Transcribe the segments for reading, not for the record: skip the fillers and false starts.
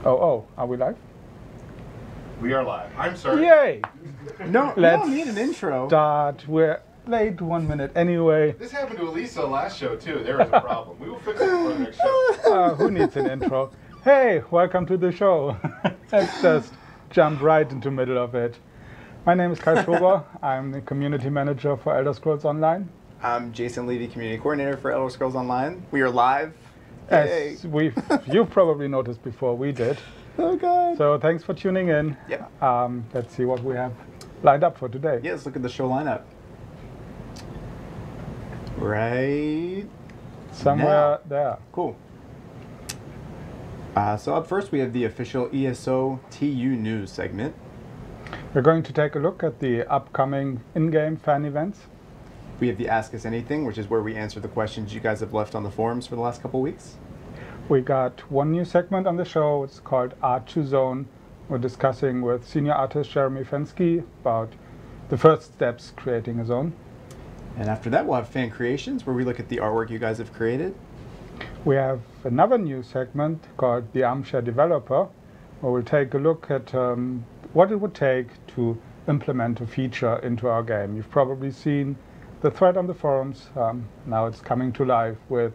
Oh, are we live? We are live. I'm sorry. Yay! No, we don't need an intro. Start. We're late 1 minute anyway. This happened to Elisa last show too. There was a problem. We will fix it for the next show. Who needs an intro? Hey, welcome to the show. Let's just jump right into the middle of it. My name is Kai Schober. I'm the community manager for Elder Scrolls Online. I'm Jason Levy, community coordinator for Elder Scrolls Online. We are live. As you've probably noticed before we did. Oh God. So thanks for tuning in. Yep. Let's see what we have lined up for today. Yeah, let's look at the show lineup. Right somewhere now. there. Cool. So up first we have the official ESO TU news segment. We're going to take a look at the upcoming in-game fan events. We have the Ask Us Anything, which is where we answer the questions you guys have left on the forums for the last couple weeks. We got one new segment on the show. It's called Art to Zone. We're discussing with senior artist Jeremy Fensky about the first steps creating a zone. And after that, we'll have Fan Creations, where we look at the artwork you guys have created. We have another new segment called the Armchair Developer, where we'll take a look at what it would take to implement a feature into our game. You've probably seen the thread on the forums. Now it's coming to life with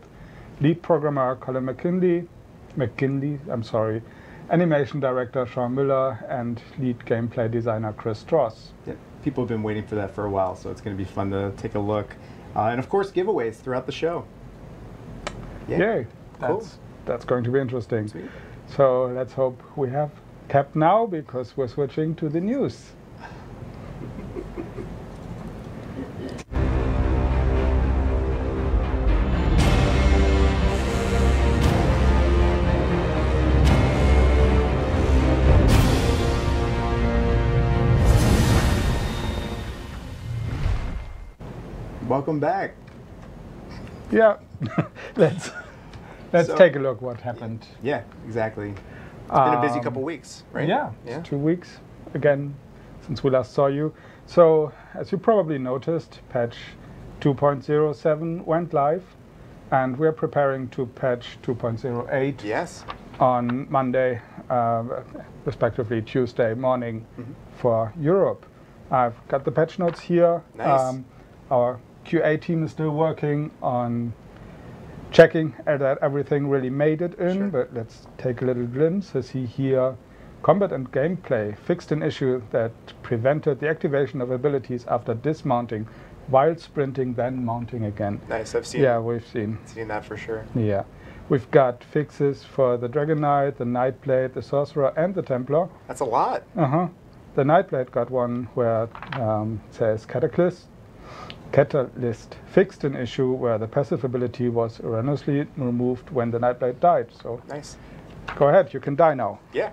lead programmer Colin McKinley, animation director Sean Miller, and lead gameplay designer Chris Stross. Yeah, people have been waiting for that for a while, so it's going to be fun to take a look. And of course, giveaways throughout the show. Yeah. Yay! Cool. That's going to be interesting. Sweet. So let's hope we have kept now, because we're switching to the news. Welcome back. Yeah, let's take a look what happened. Yeah, exactly. It's been a busy couple weeks, right? Yeah, it's 2 weeks again since we last saw you. So as you probably noticed, patch 2.07 went live, and we're preparing to patch 2.08 Yes. on Monday, respectively Tuesday morning for Europe. I've got the patch notes here. Nice. Our QA team is still working on checking that everything really made it in, Sure. but let's take a little glimpse. I see here combat and gameplay fixed an issue that prevented the activation of abilities after dismounting while sprinting, then mounting again. Nice. I've seen. Yeah, we've seen that for sure. Yeah. We've got fixes for the Dragon Knight, the Nightblade, the Sorcerer, and the Templar. That's a lot. The Nightblade got one where it says Catalyst fixed an issue where the passive ability was erroneously removed when the Nightblade died. So Nice. go ahead, you can die now. Yeah,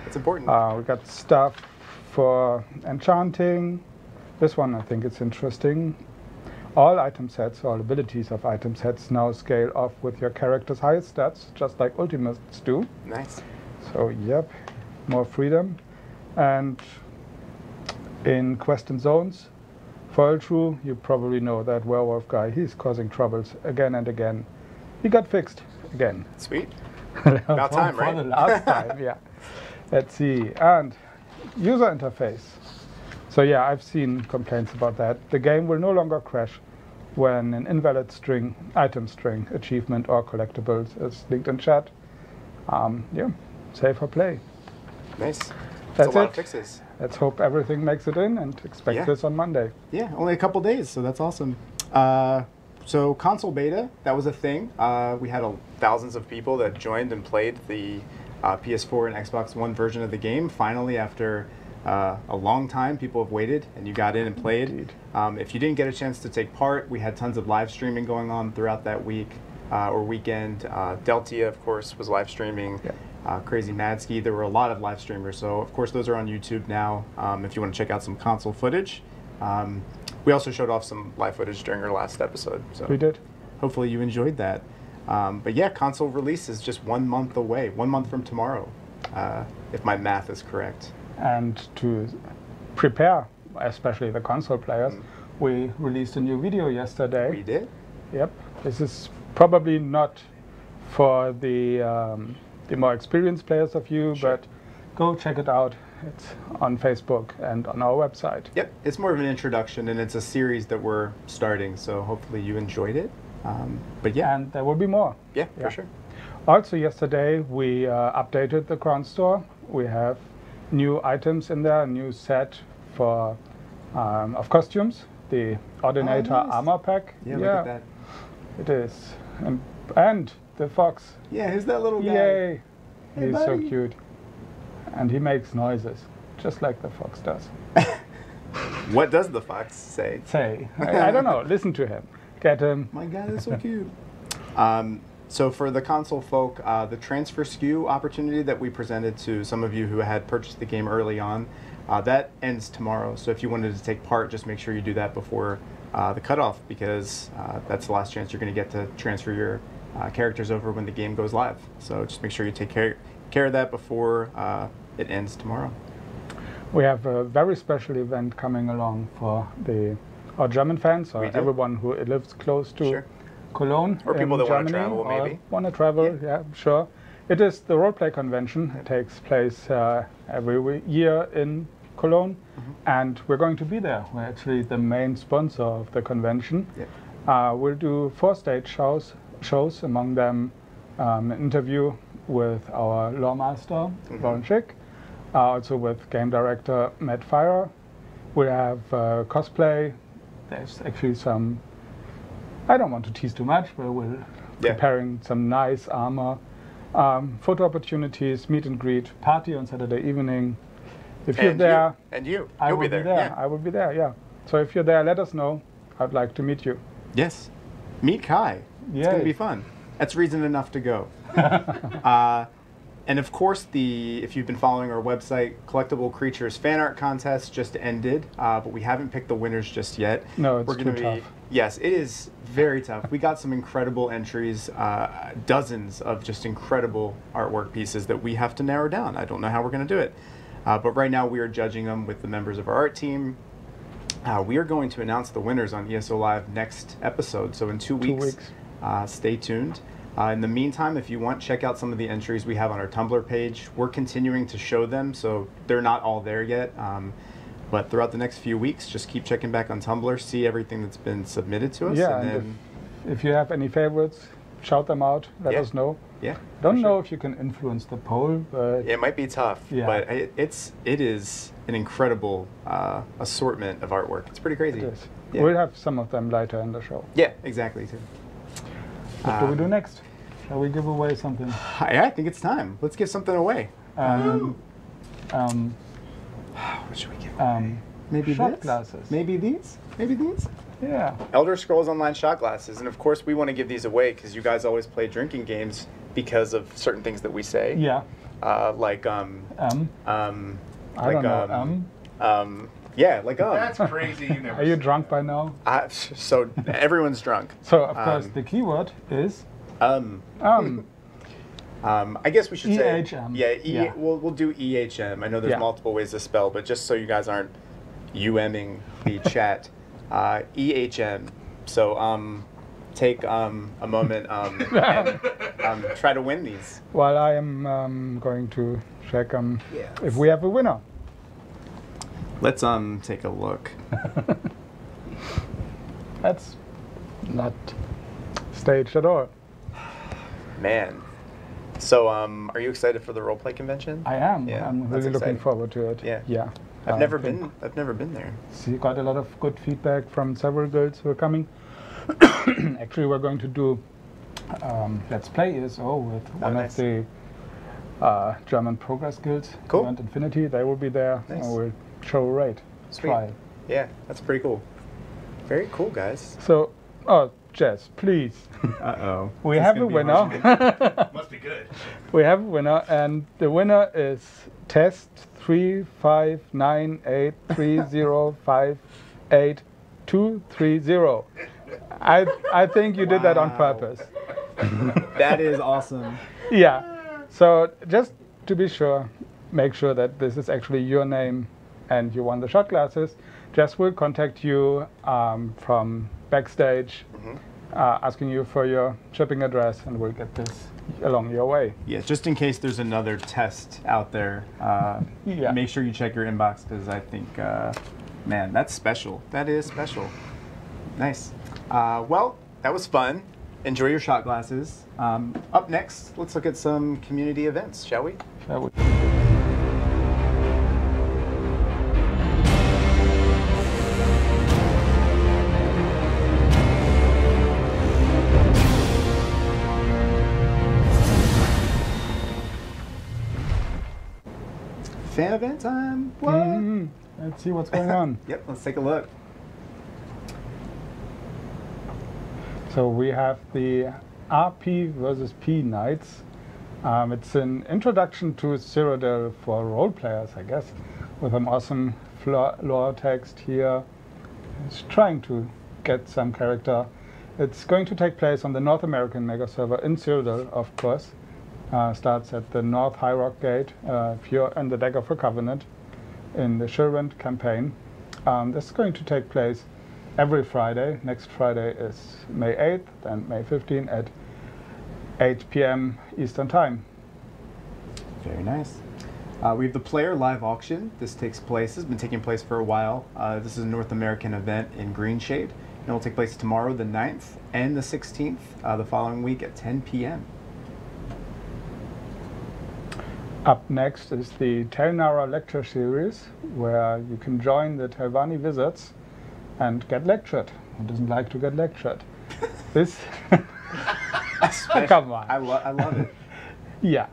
that's important. We got stuff for enchanting. This one I think it's interesting. All item sets, all abilities of item sets now scale off with your character's highest stats, just like Ultimates do. Nice. So yep, more freedom. And in quest and zones, for true, you probably know that werewolf guy. He's causing troubles again and again. He got fixed again. Sweet. About time, for right? the last time, yeah. Let's see. And user interface. So yeah, I've seen complaints about that. The game will no longer crash when an invalid string, item string, achievement, or collectibles is linked in chat. Yeah, safer play. Nice. That's a lot it. of fixes. Let's hope everything makes it in, and expect this on Monday. Yeah, only a couple days, so that's awesome. So console beta, that was a thing. We had thousands of people that joined and played the PS4 and Xbox One version of the game. Finally, after a long time, people have waited, and you got in and played. If you didn't get a chance to take part, we had tons of live streaming going on throughout that week or weekend. Deltia, of course, was live streaming. Yeah. Crazy Madsky, there were a lot of live streamers, so of course those are on YouTube now if you want to check out some console footage. We also showed off some live footage during our last episode. So We did. hopefully you enjoyed that. But yeah, console release is just 1 month away, 1 month from tomorrow, if my math is correct. And to prepare, especially the console players, we released a new video yesterday. We did? Yep. This is probably not for the the more experienced players of you, Sure. but go check it out. It's on Facebook and on our website. Yep, it's more of an introduction, and it's a series that we're starting, so hopefully you enjoyed it. But yeah, And there will be more. yeah, Yeah. for sure. Also, yesterday we updated the Crown Store. We have new items in there, a new set for of costumes. The Ordinator nice. Armor Pack. Yeah, look at that. It is. And the fox. Yeah, who's that little guy? Yay! Hey, He's so buddy. cute. And he makes noises, just like the fox does. What does the fox say? Say, I don't know, listen to him. Get him. My God, that's so cute. So for the console folk, the transfer SKU opportunity that we presented to some of you who had purchased the game early on, that ends tomorrow. So if you wanted to take part, just make sure you do that before the cutoff, because that's the last chance you're going to get to transfer your characters over when the game goes live. So just make sure you take care of that before it ends tomorrow. We have a very special event coming along for our German fans, or We do. everyone who lives close to Sure. Cologne. Or people in that wanna Germany, travel, or maybe. Want to travel, yeah, sure. It is the Roleplay Convention. It takes place every year in Cologne, and we're going to be there. We're actually the main sponsor of the convention. Yep. We'll do 4 stage shows, among them an interview with our lawmaster, Ron Schick, also with game director Matt Fire. We'll have cosplay. There's actually some, I don't want to tease too much, but we're preparing some nice armor. Photo opportunities, meet and greet, party on Saturday evening. If you're there, I will be there. Yeah. I will be there, yeah. So if you're there, let us know. I'd like to meet you. Yes. Meet Kai. It's going to be fun. That's reason enough to go. And of course, if you've been following our website, Collectible Creatures fan art contest just ended, but we haven't picked the winners just yet. No, it's We're gonna too tough. Yes, it is very tough. We got some incredible entries, dozens of just incredible artwork pieces that we have to narrow down. I don't know how we're going to do it. But right now we are judging them with the members of our art team. We are going to announce the winners on ESO Live next episode. So in 2 weeks, stay tuned. In the meantime, if you want, check out some of the entries we have on our Tumblr page. We're continuing to show them, so they're not all there yet. But throughout the next few weeks, just keep checking back on Tumblr, see everything that's been submitted to us. Yeah, and and then, if you have any favorites, shout them out, let us know. yeah. I don't know if you can influence the poll, but It might be tough, but it is an incredible assortment of artwork. It's pretty crazy. it is. Yeah. We'll have some of them later in the show. Yeah, exactly. Too. What do we do next? Shall we give away something? I think it's time. Let's give something away. What should we give away? Maybe shot this? glasses. Maybe these? Maybe these? Yeah. Elder Scrolls Online shot glasses, and of course we want to give these away because you guys always play drinking games because of certain things that we say. Yeah. Like I don't know. Yeah, like That's crazy. You never Are you said drunk that. by now? So everyone's drunk. So of course the keyword is I guess we should say EHM. Yeah, we'll do EHM. I know there's multiple ways to spell, but just so you guys aren't UMing the chat, EHM. So take a moment and try to win these. While I am going to check if we have a winner. Let's take a look. That's not staged at all. Man. So are you excited for the roleplay convention? I am. Yeah, I'm that's really looking exciting. forward to it. Yeah. Yeah. I've never been there. So you got a lot of good feedback from several guilds who are coming. Actually, we're going to do Let's Play ESO with one nice. of the German progress guilds. Cool. And Infinity, they will be there. Nice. And we'll show a raid. Sweet. Try. Yeah, that's pretty cool. Very cool, guys. So, Jess, please. Uh-oh. We have a winner. Must be good. We have a winner, and the winner is Test 35983058230. I think you did that on purpose. That is awesome. Yeah. So just to be sure, make sure that this is actually your name and you won the shot glasses. Jess will contact you from backstage, asking you for your shipping address, and we'll get this along your way. Yeah, just in case there's another test out there, Yeah. make sure you check your inbox because I think, man, that's special. That is special. Nice. Well, that was fun. Enjoy your shot glasses. Up next, let's look at some community events, shall we? Shall we? Fan event time. What? Let's see what's going on. Yep, let's take a look. So we have the RP versus P nights. It's an introduction to Cyrodiil for role players, I guess, with an awesome lore text here. It's trying to get some character. It's going to take place on the North American mega server in Cyrodiil, of course. Starts at the North High Rock Gate if you're in the Dagger for Covenant in the Shirwend campaign. This is going to take place every Friday. Next Friday is May 8th and May 15th at 8 p.m. Eastern Time. Very nice. We have the Player Live Auction. This has been taking place for a while. This is a North American event in Greenshade. It will take place tomorrow, the 9th, and the 16th, the following week at 10 p.m. Up next is the Telnara lecture series, where you can join the Telvanni wizards and get lectured. Who doesn't like to get lectured? This, come on. I love it. Yeah,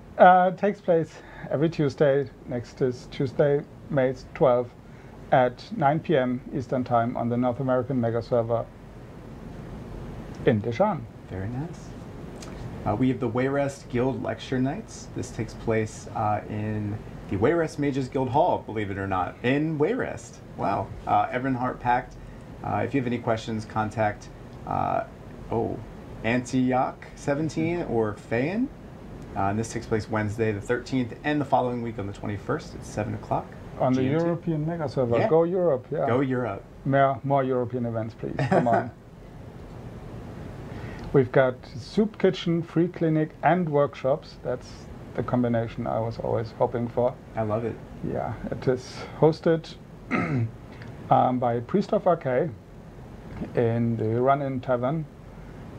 takes place every Tuesday. Next is Tuesday, May 12th at 9 p.m. Eastern Time on the North American mega server in Deshan. Very nice. We have the Wayrest Guild Lecture Nights. This takes place in the Wayrest Mages Guild Hall, believe it or not, in Wayrest. Wow. Everenhart Pact. If you have any questions, contact Antioch17 or Fayan. And this takes place Wednesday the 13th and the following week on the 21st at 7 o'clock. On the GMT. European mega server. Yeah. Go Europe. Yeah. Go Europe. More European events, please. Come on. We've got soup kitchen, free clinic, and workshops. That's the combination I was always hoping for. I love it. Yeah, it is hosted by Priest of RK in the Run-In Tavern.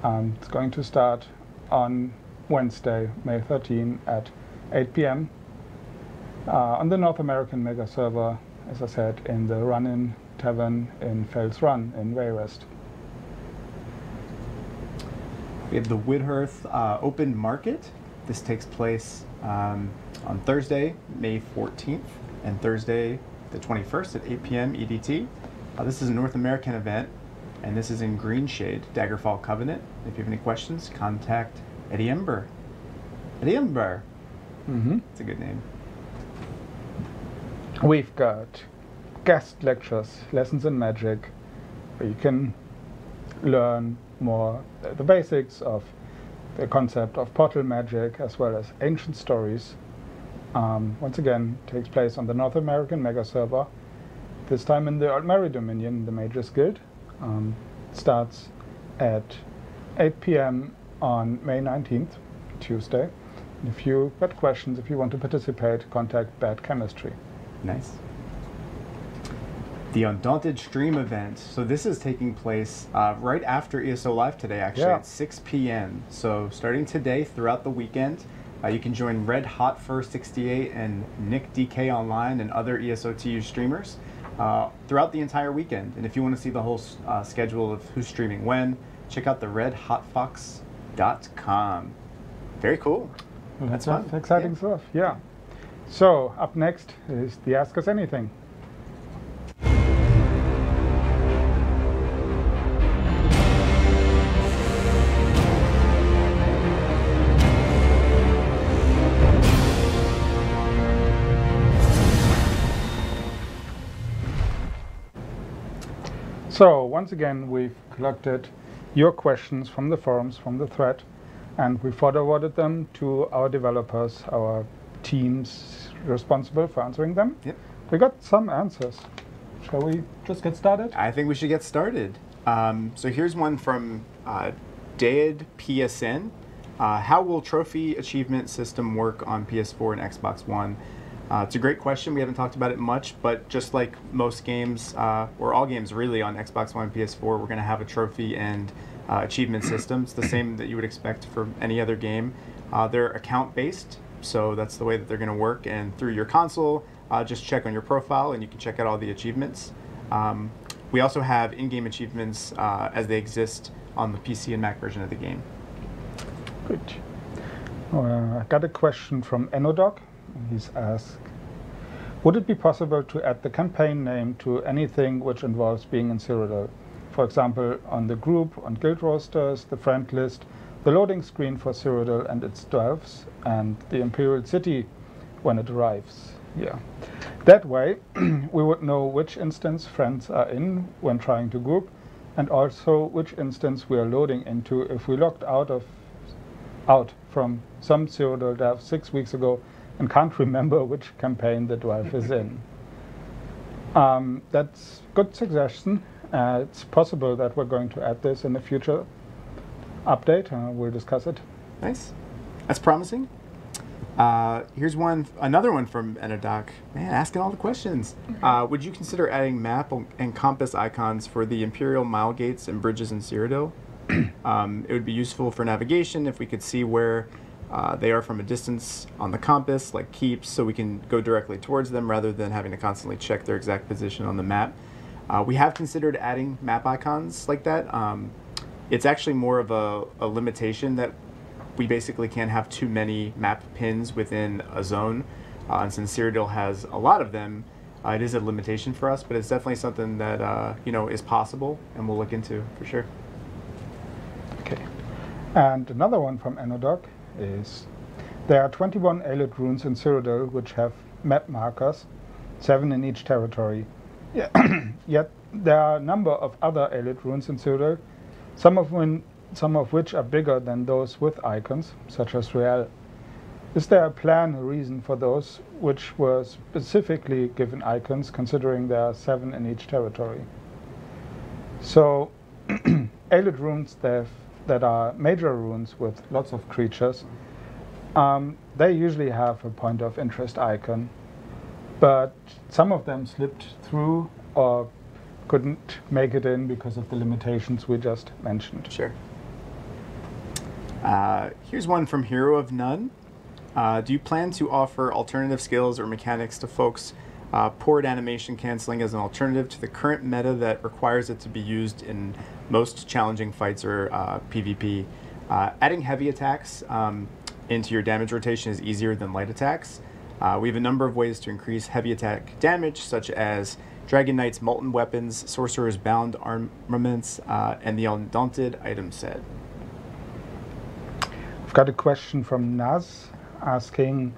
It's going to start on Wednesday, May 13 at 8 p.m. On the North American mega server, as I said, in the Run-In Tavern in Fels Run in Wayrest. We have the Widhurst Open Market. This takes place on Thursday, May 14th, and Thursday, the 21st at 8 p.m. EDT. This is a North American event, and this is in Greenshade, Daggerfall Covenant. If you have any questions, contact Eddie Ember. Eddie Ember. It's a good name. We've got guest lectures, lessons in magic, where you can learn more the basics of the concept of portal magic as well as ancient stories. Once again, takes place on the North American mega server, this time in the Altmeri Dominion, the Mages Guild. Starts at 8 p.m. on May 19th, Tuesday. And if you've got questions, if you want to participate, contact Bad Chemistry. Nice. The Undaunted Stream event. So this is taking place right after ESO Live today, actually, at 6 p.m. So starting today throughout the weekend, you can join Red Hot Fur 68 and Nick DK Online and other ESOTU streamers throughout the entire weekend. And if you want to see the whole schedule of who's streaming when, check out the redhotfox.com. Very cool. Well, That's fun. Exciting stuff, yeah. So up next is the Ask Us Anything. So once again, we've collected your questions from the forums, from the thread, and we forwarded them to our developers, our teams responsible for answering them. Yep. We got some answers. Shall we just get started? I think we should get started. So here's one from Dead PSN. How will trophy achievement system work on PS4 and Xbox One? It's a great question. We haven't talked about it much, but just like most games, or all games really on Xbox One and PS4, we're going to have a trophy and achievement system. It's the same that you would expect for any other game. They're account-based, so that's the way that they're going to work. And through your console, just check on your profile and you can check out all the achievements. We also have in-game achievements as they exist on the PC and Mac version of the game. Good. I got a question from Enodoc. He's asked, would it be possible to add the campaign name to anything which involves being in Cyrodiil? For example, on the group, on guild rosters, the friend list, the loading screen for Cyrodiil and its dwarves, and the Imperial City when it arrives. Yeah. That way, we would know which instance friends are in when trying to group, and also which instance we are loading into if we logged out from some Cyrodiil dev 6 weeks ago and can't remember which campaign the dwarf is in. That's a good suggestion. It's possible that we're going to add this in a future update. We'll discuss it. Nice. That's promising. Here's another one from Enodoc. Man, asking all the questions. Would you consider adding map and compass icons for the Imperial mile gates and bridges in Cyrodiil? It would be useful for navigation if we could see where they are from a distance on the compass, like keeps, so we can go directly towards them rather than having to constantly check their exact position on the map. We have considered adding map icons like that. It's actually more of a limitation that we basically can't have too many map pins within a zone. And since Cyrodiil has a lot of them, it is a limitation for us, but it's definitely something that is possible and we'll look into for sure. Okay. And another one from Enodoc is, there are 21 Aelid runes in Cyrodiil which have map markers, 7 in each territory. Yeah. Yet there are a number of other Aelid runes in Cyrodiil, some of which are bigger than those with icons, such as Real. Is there a plan, a reason for those which were specifically given icons, considering there are 7 in each territory? So, Aelid runes that are major runes with lots of creatures, they usually have a point of interest icon, but some of them slipped through or couldn't make it in because of the limitations we just mentioned. Sure. Here's one from Hero of None. Do you plan to offer alternative skills or mechanics to folks? Port animation canceling as an alternative to the current meta that requires it to be used in most challenging fights or PvP. Adding heavy attacks into your damage rotation is easier than light attacks. We have a number of ways to increase heavy attack damage, such as Dragon Knight's Molten Weapons, Sorcerer's Bound Armaments, and the Undaunted item set. I've got a question from Naz asking,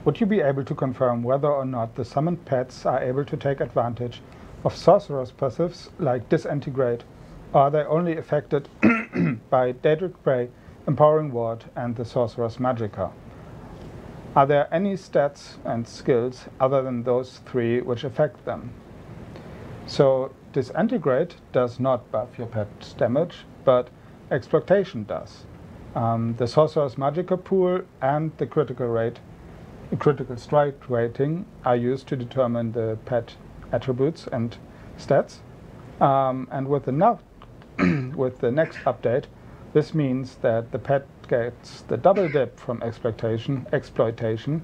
would you be able to confirm whether or not the summoned pets are able to take advantage of Sorcerer's passives like Disintegrate, or are they only affected by Daedric Ray, Empowering Ward, and the Sorcerer's Magicka? Are there any stats and skills other than those 3 which affect them? So Disintegrate does not buff your pet's damage, but Exploitation does. The Sorcerer's Magicka pool and the critical strike rating are used to determine the pet attributes and stats. And with the next update, this means that the pet gets the double dip from exploitation,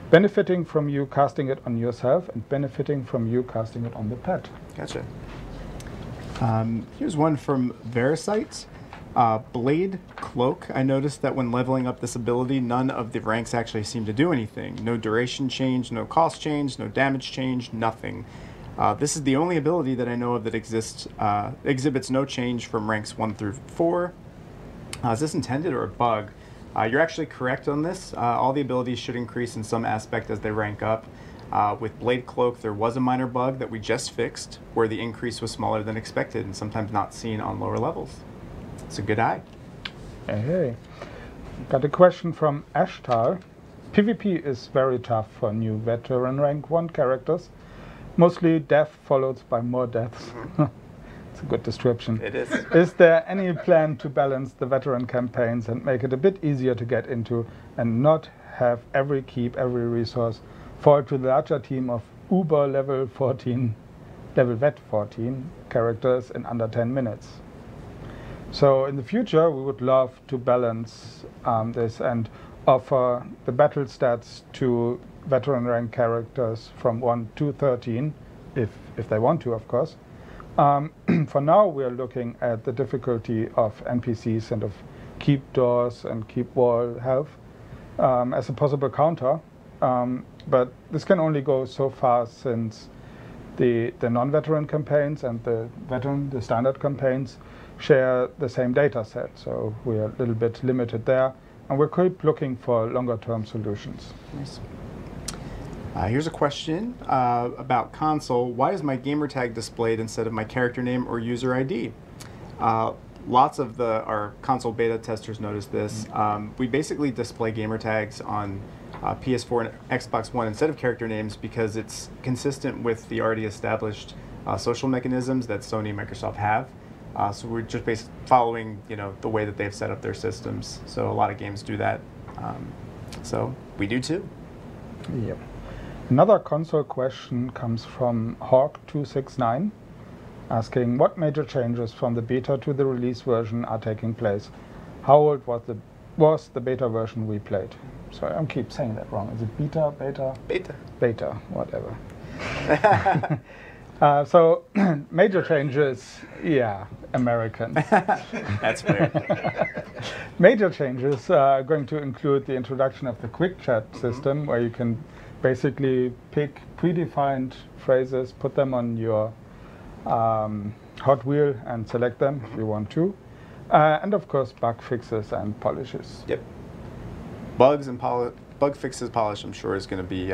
benefiting from you casting it on yourself and benefiting from you casting it on the pet. Gotcha. Here's one from Verisight. Blade Cloak. I noticed that when leveling up this ability, none of the ranks actually seem to do anything. No duration change, no cost change, no damage change, nothing. This is the only ability that I know of that exhibits no change from ranks 1 through 4. Is this intended or a bug? You're actually correct on this. All the abilities should increase in some aspect as they rank up. With Blade Cloak, there was a minor bug that we just fixed, where the increase was smaller than expected and sometimes not seen on lower levels. It's a good eye. Hey. Got a question from Ashtar. PvP is very tough for new veteran rank 1 characters. Mostly death followed by more deaths. It's a good description. It is. Is there any plan to balance the veteran campaigns and make it a bit easier to get into and not have every keep, every resource fall to the larger team of Uber level vet 14 characters in under 10 minutes? So in the future, we would love to balance this and offer the battle stats to veteran rank characters from 1 to 13, if they want to, of course. For now, we are looking at the difficulty of NPCs and of keep doors and keep wall health as a possible counter. But this can only go so far, since the non-veteran campaigns and the standard campaigns share the same data set. So we are a little bit limited there. And we'll keep looking for longer-term solutions. Nice. Here's a question about console. Why is my gamer tag displayed instead of my character name or user ID? Lots of our console beta testers noticed this. We basically display gamer tags on PS4 and Xbox One instead of character names because it's consistent with the already established social mechanisms that Sony and Microsoft have. So we're just basically following, the way that they've set up their systems. So a lot of games do that. So we do too. Yep. Another console question comes from Hawk269, asking what major changes from the beta to the release version are taking place. How old was the beta version we played? Sorry, I keep saying that wrong. Is it beta, beta? Beta. Beta, whatever. So major changes, yeah, American. That's fair. Major changes are going to include the introduction of the quick chat system, where you can basically pick predefined phrases, put them on your hot wheel and select them if you want to. And of course, bug fixes and polishes. Yep. Bugs and bug fixes, polish, I'm sure is going to be,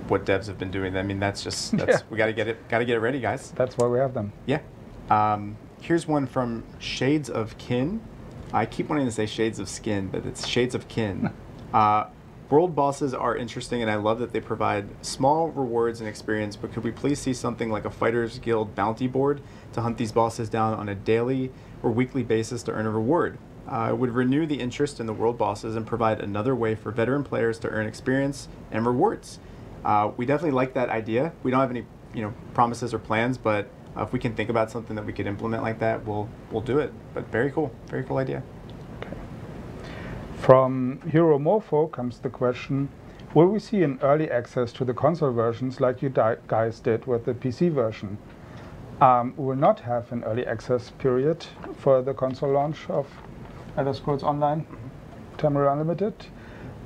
what devs have been doing. I mean, we got to get it ready, guys. That's why we have them. Yeah. Here's one from Shades of Kin. I keep wanting to say Shades of Skin, but it's Shades of Kin. World bosses are interesting, and I love that they provide small rewards and experience, but could we please see something like a Fighters Guild bounty board to hunt these bosses down on a daily or weekly basis to earn a reward? It would renew the interest in the world bosses and provide another way for veteran players to earn experience and rewards. We definitely like that idea. We don't have any promises or plans, but if we can think about something that we could implement like that, we'll do it. But very cool idea. From Hero Morpho comes the question, will we see an early access to the console versions like you guys did with the PC version? We will not have an early access period for the console launch of Elder Scrolls Online Tamriel Unlimited,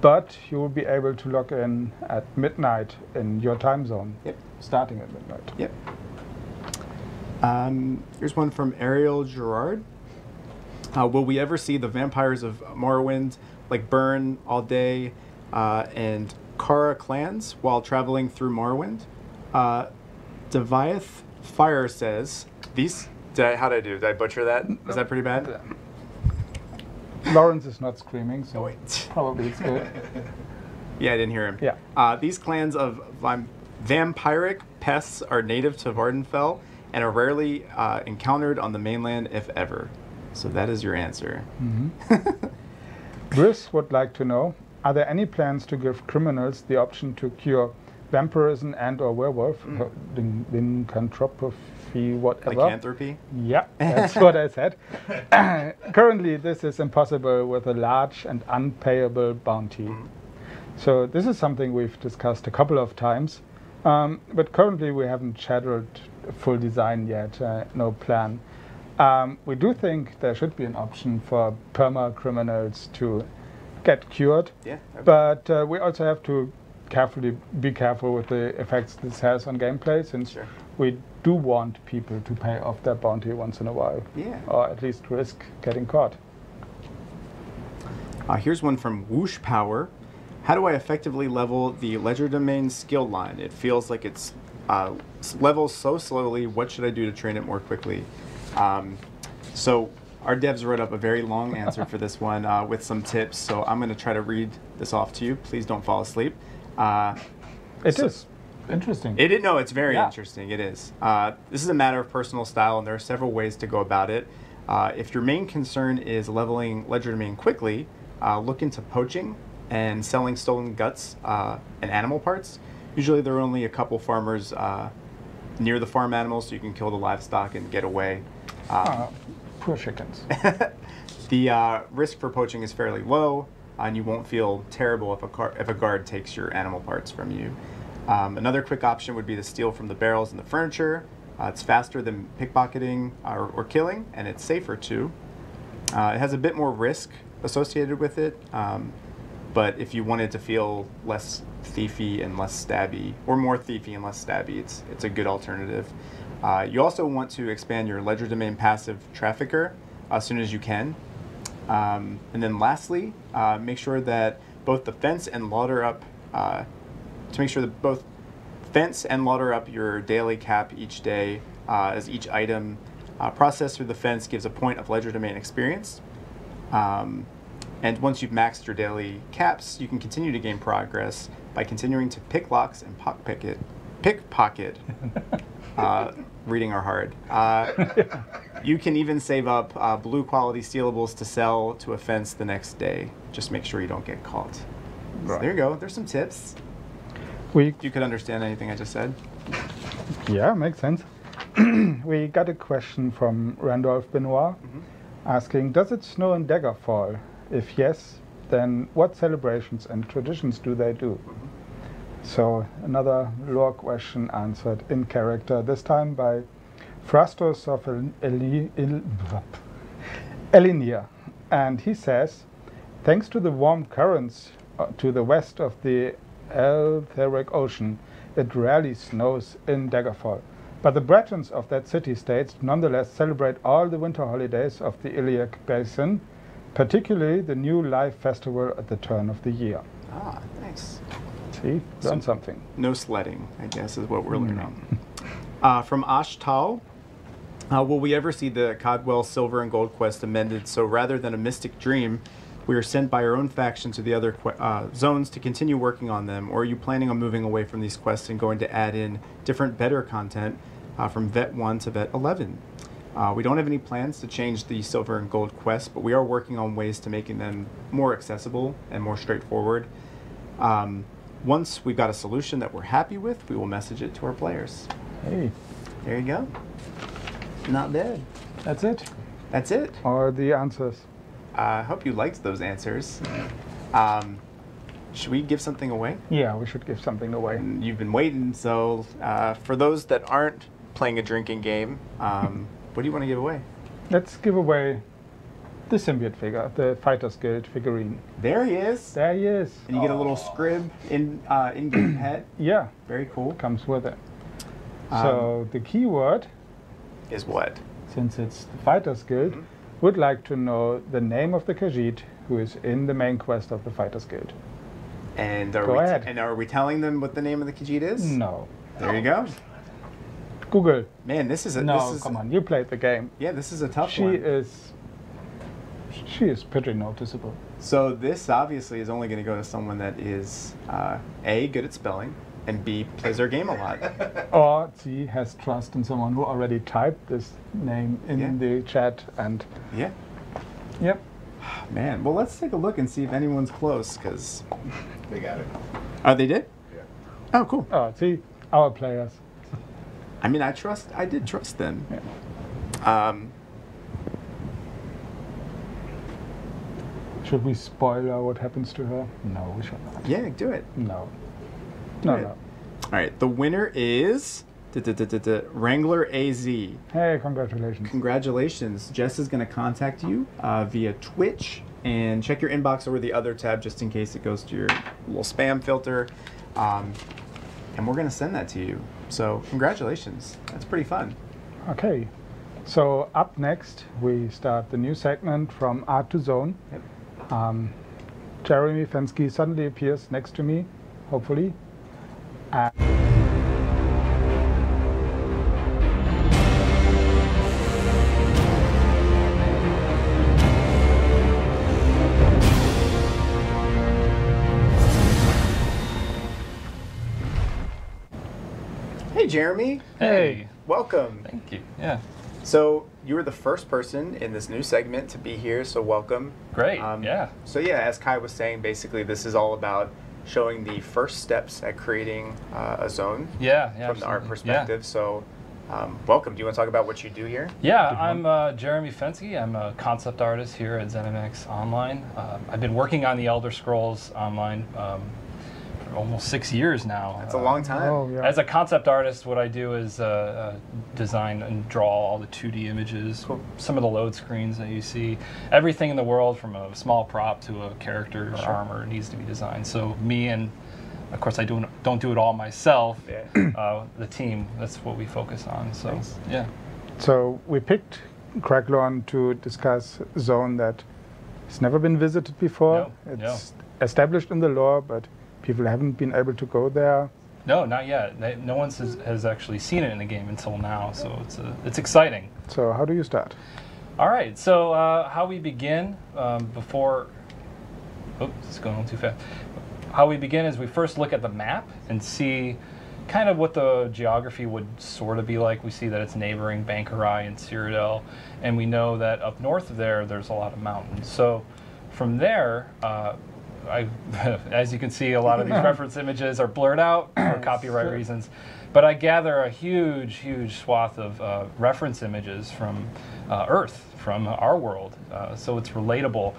but you will be able to log in at midnight in your time zone. Yep. Starting at midnight. Yep. Here's one from Ariel Gerard. Will we ever see the Vampires of Morrowind, like Burn, All Day, and Kara clans while traveling through Morrowind? Deviath Fire says, how did I do? Did I butcher that? Is that pretty bad? Lawrence is not screaming, so probably it's good. Yeah, I didn't hear him. Yeah. These clans of vampiric pests are native to Vardenfell and are rarely encountered on the mainland, if ever. So that is your answer. Briss would like to know, are there any plans to give criminals the option to cure vampirism and or werewolf, lycanthropy, whatever? Lycanthropy? Yeah, that's what I said. Currently, this is impossible with a large and unpayable bounty. So this is something we've discussed a couple of times, but currently we haven't scheduled a full design yet, no plan. We do think there should be an option for perma-criminals to get cured, but we also have to be careful with the effects this has on gameplay, since we do want people to pay off their bounty once in a while, or at least risk getting caught. Here's one from Whoosh Power. How do I effectively level the Legerdemain skill line? It feels like it's levels so slowly. What should I do to train it more quickly? So our devs wrote up a very long answer for this one with some tips. So I'm going to try to read this off to you. Please don't fall asleep. It is. interesting. No, it's very Yeah. interesting. It is. This is a matter of personal style, and there are several ways to go about it. If your main concern is leveling legerdemain quickly, look into poaching and selling stolen guts and animal parts. Usually there are only a couple farmers near the farm animals, so you can kill the livestock and get away. Poor chickens. The risk for poaching is fairly low, and you won't feel terrible if a guard takes your animal parts from you. Another quick option would be to steal from the barrels and the furniture. It's faster than pickpocketing or killing, and it's safer too. It has a bit more risk associated with it, but if you wanted to feel less thiefy and less stabby, or more thiefy and less stabby, it's a good alternative. You also want to expand your legerdemain passive trafficker as soon as you can. And then lastly, make sure that both the fence and lauder up, your daily cap each day, as each item processed through the fence gives a point of legerdemain experience. And once you've maxed your daily caps, you can continue to gain progress by continuing to pick locks and pickpocket. Reading are hard. You can even save up blue quality stealables to sell to a fence the next day. Just make sure you don't get caught. Right. So there you go. There's some tips. You could understand anything I just said? Yeah, makes sense. We got a question from Randolph Benoit asking, does it snow in Daggerfall? If yes, then what celebrations and traditions do they do? So another lore question answered in character, this time by Frastos of Elinir. And he says, thanks to the warm currents to the west of the Eltheric Ocean, it rarely snows in Daggerfall. But the Bretons of that city-state nonetheless celebrate all the winter holidays of the Iliac Basin, particularly the new live festival at the turn of the year. Ah, nice. See, learn something. No sledding, I guess, is what we're learning. From Ashtal, will we ever see the Codwell Silver and Gold quest amended so rather than a mystic dream, we are sent by our own faction to the other zones to continue working on them? Or are you planning on moving away from these quests and going to add in different, better content from Vet 1 to Vet 11? We don't have any plans to change the Silver and Gold quests, but we are working on ways to making them more accessible and more straightforward. Once we've got a solution that we're happy with, we will message it to our players. Hey, There you go. Not bad. that's it. That's it. Or the answers. I hope you liked those answers. Should we give something away? Yeah, we should give something away. You've been waiting, so for those that aren't playing a drinking game, what do you want to give away? Let's give away the symbiote figure, the Fighters Guild figurine. There he is. There he is. And you get a little scrib in-game head. Yeah, Very cool. comes with it. So the keyword, Is what? since it's the Fighters Guild, would like to know the name of the Khajiit who is in the main quest of the Fighters Guild. And Go ahead. Are we telling them what the name of the Khajiit is? No. There you go. Google. Man, this is a Come on, you played the game. Yeah, this is a tough She one. is pretty noticeable. So this obviously is only going to go to someone that is A, good at spelling, and B, plays their game a lot. Or C, has trust in someone who already typed this name in the chat and Yeah. yep. Man, well, let's take a look and see if anyone's close, because... They got it. Oh, they did? Yeah. Oh, cool. Oh, see, our players. I mean, I did trust them. Yeah. Should we spoil her what happens to her? No, we should not. Yeah, do it. No. Do No, it. no. All right, the winner is Wrangler AZ. Hey, congratulations. Congratulations. Jess is going to contact you via Twitch, and check your inbox over the other tab just in case it goes to your little spam filter. And we're going to send that to you. So congratulations. That's pretty fun. Okay. So up next, we start the new segment from Art to Zone. Yep. Jeremy Fensky suddenly appears next to me, hopefully. Hey, Jeremy. Hey. Welcome. Thank you. Yeah. So you were the first person in this new segment to be here, so welcome. Great. So yeah, as Kai was saying, basically this is all about showing the first steps at creating a zone from the art perspective. So welcome. Do you want to talk about what you do here? Yeah, I'm Jeremy Fensky. I'm a concept artist here at ZeniMax Online. I've been working on the Elder Scrolls Online for almost 6 years now. That's a long time. Oh, yeah. As a concept artist, what I do is design and draw all the 2D images, some of the load screens that you see. Everything in the world, from a small prop to a character or armor, needs to be designed. So me and, of course, I don't do it all myself. The team, that's what we focus on. So yeah. So we picked Cracklawn to discuss a zone that has never been visited before. It's established in the lore, but people haven't been able to go there. No, not yet. No one has actually seen it in the game until now, so it's exciting. So how do you start? All right, so how we begin before... Oops, it's going on too fast. How we begin is we first look at the map and see kind of what the geography would sort of be like. We see that it's neighboring Bankarai and Cyrodiil, and we know that up north of there's a lot of mountains. So from there, as you can see, a lot of these reference images are blurred out for copyright reasons, but I gather a huge, huge swath of reference images from Earth, from our world, so it's relatable.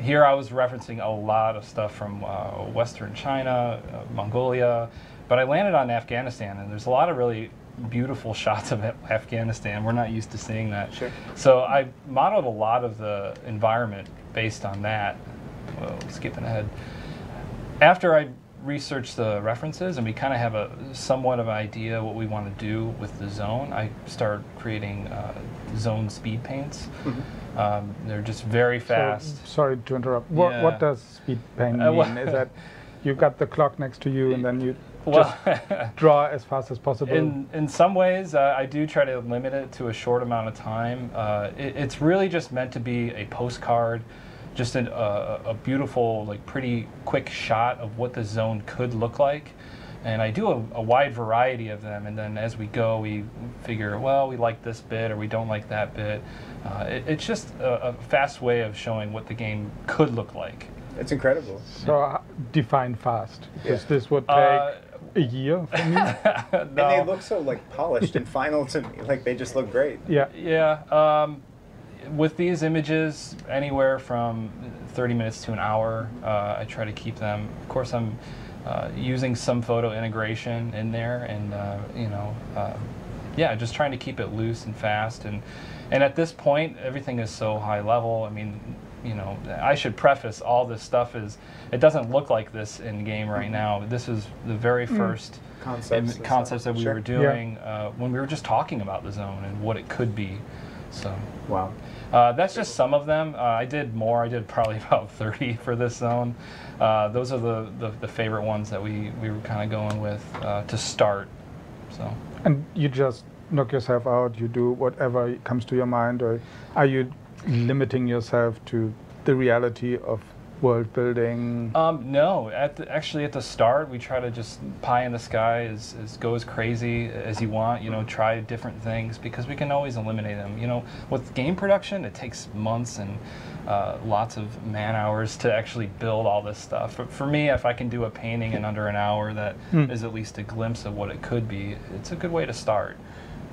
Here I was referencing a lot of stuff from Western China, Mongolia, but I landed on Afghanistan, and there's a lot of really beautiful shots of Afghanistan. We're not used to seeing that. Sure. So I modeled a lot of the environment based on that. Whoa, skipping ahead. After I researched the references and we kind of have a somewhat of an idea what we want to do with the zone, I start creating zone speed paints. They're just very fast. So, sorry to interrupt. What does speed paint mean? Is that you got the clock next to you and then you just draw as fast as possible? In some ways, I do try to limit it to a short amount of time. It's really just meant to be a postcard, just a beautiful, like, pretty quick shot of what the zone could look like. And I do a wide variety of them, and then as we go, we figure, well, we like this bit or we don't like that bit. It's just a fast way of showing what the game could look like. It's incredible. So define fast, because this would take a year for me. And they look so like polished and final to me, like they just look great. Yeah. With these images, anywhere from 30 minutes to an hour, I try to keep them. Of course, I'm using some photo integration in there, and just trying to keep it loose and fast. And at this point, everything is so high level. I mean, I should preface all this stuff it doesn't look like this in game right now. This is the very first concepts that we were doing when we were just talking about the zone and what it could be. So wow. That's just some of them. I did more. I did probably about 30 for this zone. Those are the favorite ones that we were kind of going with to start. So. And you just knock yourself out. You do whatever comes to your mind, or are you limiting yourself to the reality of world building? No. Actually, at the start, we try to just pie in the sky, go as crazy as you want. Try different things, because we can always eliminate them. With game production, it takes months and lots of man hours to actually build all this stuff. For me, if I can do a painting in under an hour that is at least a glimpse of what it could be, it's a good way to start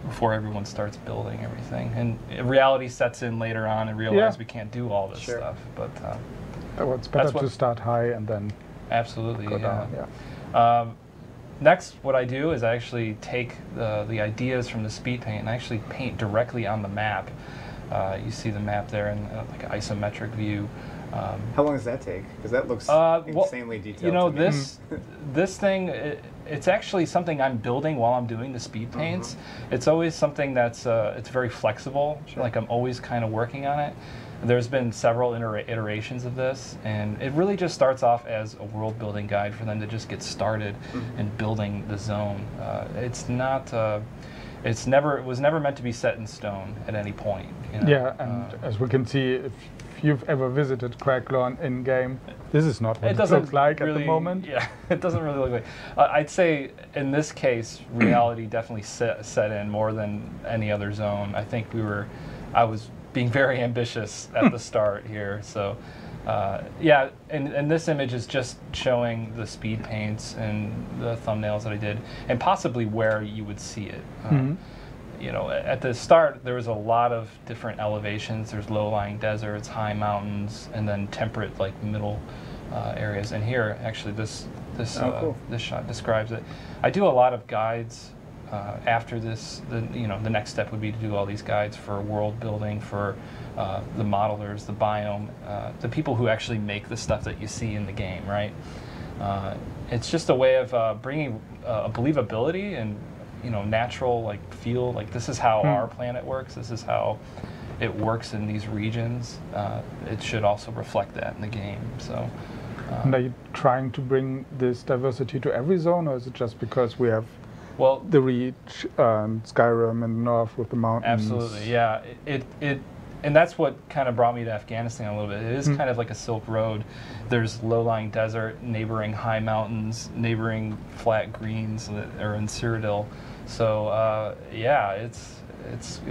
before everyone starts building everything. And reality sets in later on and realize we can't do all this stuff. But it's better to start high and then go down. Next, what I do is I actually take the ideas from the speed paint and I actually paint directly on the map. You see the map there in like an isometric view. How long does that take? Because that looks insanely detailed. This thing, it's actually something I'm building while I'm doing the speed paints. It's always something that's it's very flexible. Like I'm always kind of working on it. There's been several iterations of this, and it really just starts off as a world building guide for them to just get started in building the zone. It's not. It was never meant to be set in stone at any point. Yeah, and as we can see, if if you've ever visited Craglawn in-game, this is not what it doesn't looks like really, at the moment. Yeah, it doesn't really look like. I'd say in this case, reality definitely set in more than any other zone. I think I was being very ambitious at the start here. So, yeah, and this image is just showing the speed paints and the thumbnails that I did, and possibly where you would see it. You know, at the start, there was a lot of different elevations. There's low-lying deserts, high mountains, and then temperate, like middle areas. And here, actually, this cool. this shot describes it. I do a lot of guides after this. The next step would be to do all these guides for world building, for the modelers, the biome, the people who actually make the stuff that you see in the game, right? It's just a way of bringing a believability and natural feel, like this is how our planet works, this is how it works in these regions. It should also reflect that in the game. So and are you trying to bring this diversity to every zone, or is it just because we have the Reach and Skyrim in the north with the mountains? Absolutely, yeah. And that's what kind of brought me to Afghanistan a little bit. It is kind of like a Silk Road. There's low-lying desert, neighboring high mountains, neighboring flat greens that are in Cyrodiil. So yeah, it